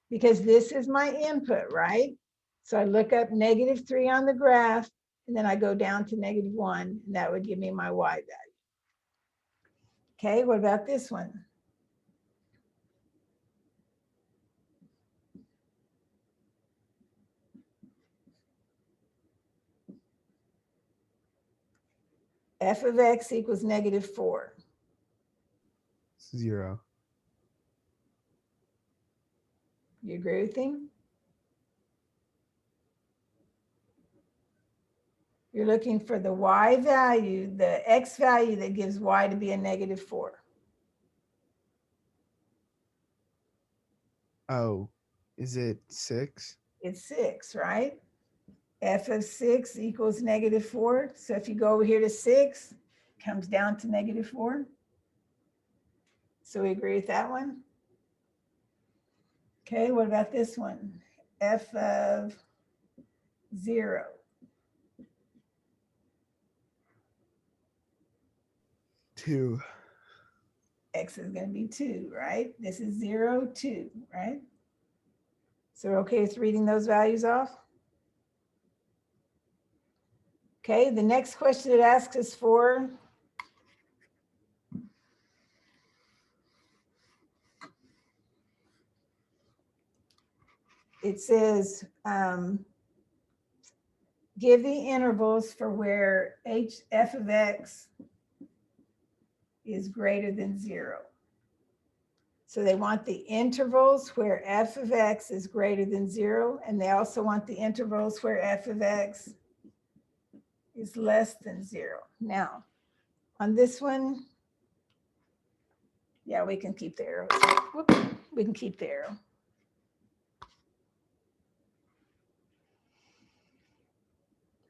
Because this is my input, right? So I look up -3 on the graph, and then I go down to -1, and that would give me my y value. Okay, what about this one? F of x equals -4. 0. You agree with him? You're looking for the y value, the x value that gives y to be a -4. Oh, is it 6? It's 6, right? F of 6 equals -4. So if you go over here to 6, it comes down to -4. So we agree with that one? Okay, what about this one? F of 0. 2. X is going to be 2, right? This is 0, 2, right? So we're okay with reading those values off? Okay, the next question it asks us for it says, give the intervals for where f of x is greater than 0. So they want the intervals where f of x is greater than 0, and they also want the intervals where f of x is less than 0. Now, on this one, yeah, we can keep the arrow. Whoop, we can keep the arrow.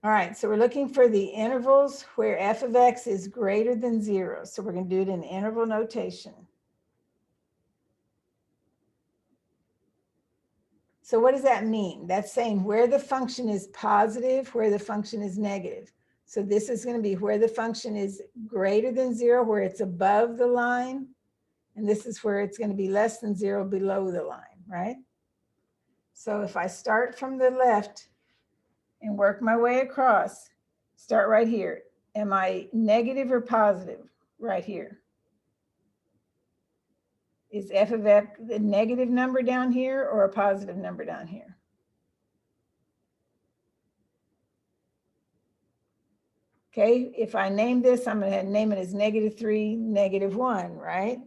All right, so we're looking for the intervals where f of x is greater than 0. So we're going to do it in interval notation. So what does that mean? That's saying where the function is positive, where the function is negative. So this is going to be where the function is greater than 0, where it's above the line. And this is where it's going to be less than 0, below the line, right? So if I start from the left and work my way across, start right here. Am I negative or positive? Right here. Is f of x the negative number down here or a positive number down here? Okay, if I name this, I'm going to name it as -3, -1, right?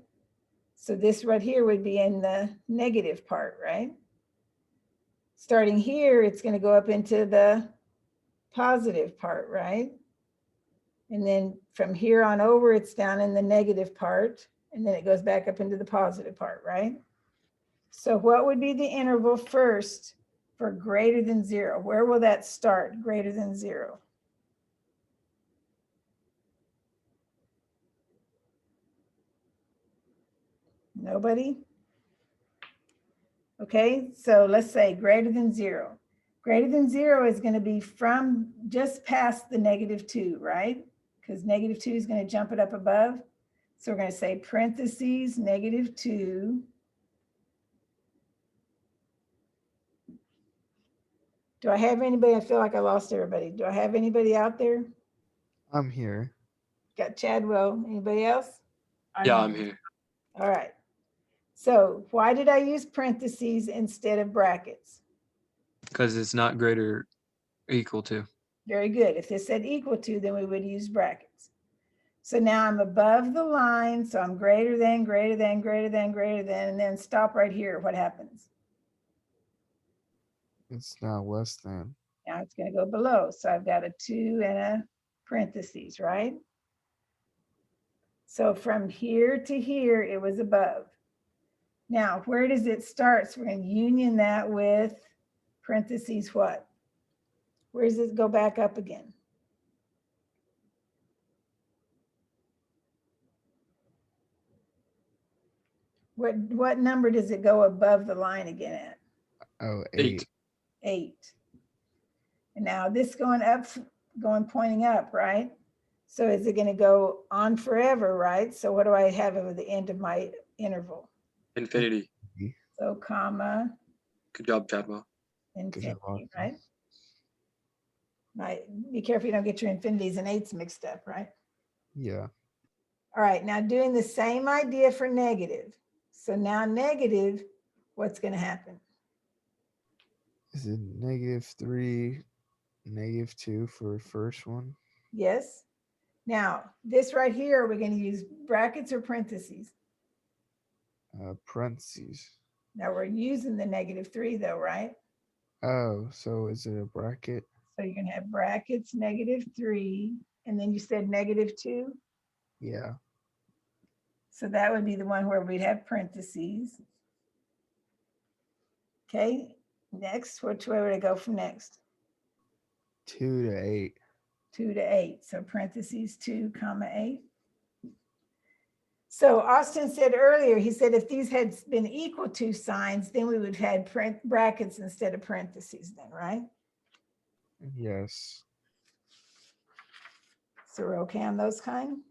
So this right here would be in the negative part, right? Starting here, it's going to go up into the positive part, right? And then from here on over, it's down in the negative part, and then it goes back up into the positive part, right? So what would be the interval first for greater than 0? Where will that start, greater than 0? Nobody? Okay, so let's say greater than 0. Greater than 0 is going to be from just past the -2, right? Because -2 is going to jump it up above. So we're going to say parentheses -2. Do I have anybody? I feel like I lost everybody. Do I have anybody out there? I'm here. Got Chadwell. Anybody else? Yeah, I'm here. All right. So why did I use parentheses instead of brackets? Because it's not greater or equal to. Very good. If this said equal to, then we would use brackets. So now I'm above the line. So I'm greater than, greater than, greater than, greater than, and then stop right here. What happens? It's now less than. Now it's going to go below. So I've got a 2 and a parentheses, right? So from here to here, it was above. Now, where does it start? So we're going to union that with parentheses what? Where does it go back up again? What number does it go above the line again at? Oh, 8. 8. And now this going up, pointing up, right? So is it going to go on forever, right? So what do I have at the end of my interval? Infinity. So comma, Good job, Chadwell. infinity, Austin. right? Right. Be careful you don't get your infinities and 8s mixed up, right? Yeah. All right, now doing the same idea for negative. So now negative, what's going to happen? Is it -3, -2 for first one? Yes. Now, this right here, are we going to use brackets or parentheses? Parentheses. Now we're using the -3 though, right? Oh, so is it a bracket? So you're going to have brackets, -3, and then you said -2. Yeah. So that would be the one where we'd have parentheses. Okay, next, which way would I go from next? 2 to 8. 2 to 8, so parentheses 2, comma 8. So Austin said earlier, he said if these had been equal to signs, then we would have had brackets instead of parentheses then, right? Yes. So we're okay on those kind?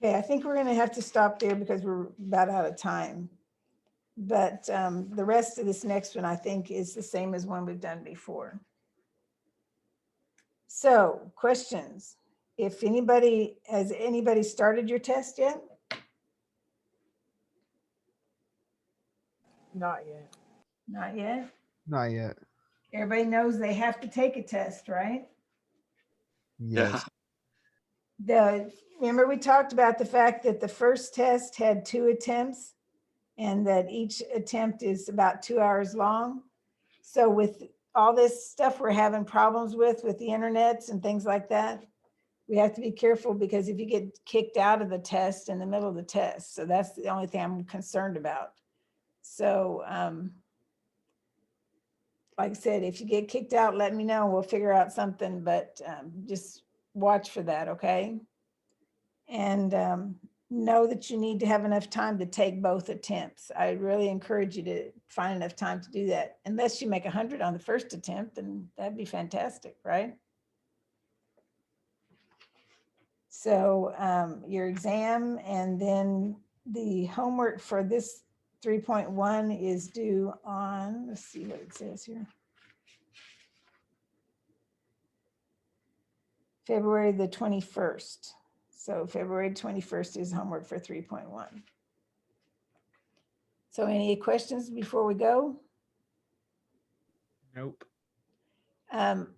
Okay, I think we're going to have to stop there because we're about out of time. But the rest of this next one, I think, is the same as one we've done before. So, questions? If anybody, has anybody started your test yet? Not yet. Not yet. Not yet. Everybody knows they have to take a test, right? Yes. Remember we talked about the fact that the first test had 2 attempts and that each attempt is about 2 hours long. So with all this stuff we're having problems with the internets and things like that, we have to be careful because if you get kicked out of the test in the middle of the test, so that's the only thing I'm concerned about. So like I said, if you get kicked out, let me know. We'll figure out something, but just watch for that, okay? And know that you need to have enough time to take both attempts. I really encourage you to find enough time to do that. Unless you make 100 on the first attempt, then that'd be fantastic, right? So your exam and then the homework for this 3.1 is due on, let's see what it says here. February the 21st. So February 21st is homework for 3.1. So any questions before we go? Nope.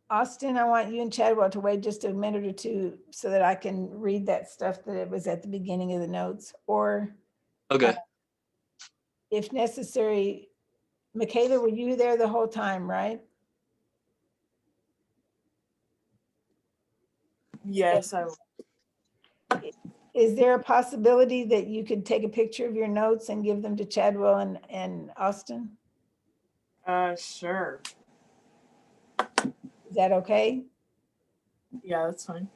Austin, I want you and Chadwell to wait just a minute or two so that I can read that stuff that it was at the beginning of the notes, or Okay. if necessary, Michaela, were you there the whole time, right? Yes, I will. Is there a possibility that you could take a picture of your notes and give them to Chadwell and Austin? Sure. Is that okay? Yeah, that's fine.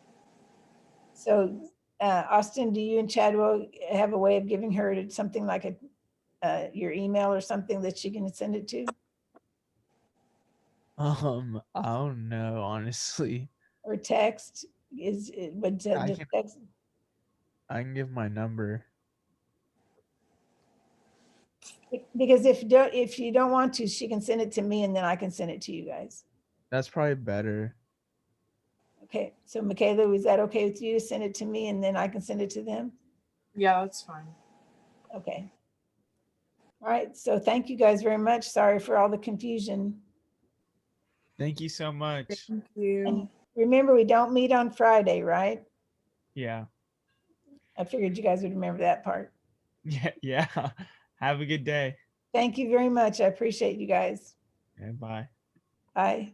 So Austin, do you and Chadwell have a way of giving her something like your email or something that she can send it to? I don't know, honestly. Or text? Would I just can- text? I can give my number. Because if you don't want to, she can send it to me and then I can send it to you guys. That's probably better. Okay, so Michaela, is that okay with you to send it to me and then I can send it to them? Yeah, that's fine. Okay. All right, so thank you guys very much. Sorry for all the confusion. Thank you so much. Thank you. And remember, we don't meet on Friday, right? Yeah. I figured you guys would remember that part. Yeah. Have a good day. Thank you very much. I appreciate you guys. And bye. Bye.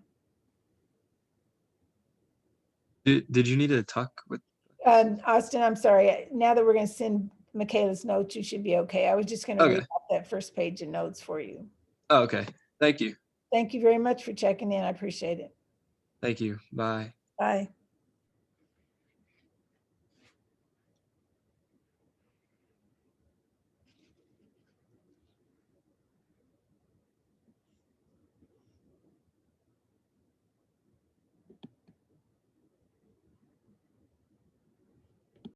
Did you need to talk with? Austin, I'm sorry. Now that we're going to send Michaela's notes, you should be okay. I was just going to Okay. read out that first page of notes for you. Oh, okay. Thank you. Thank you very much for checking in. I appreciate it. Thank you. Bye. Bye.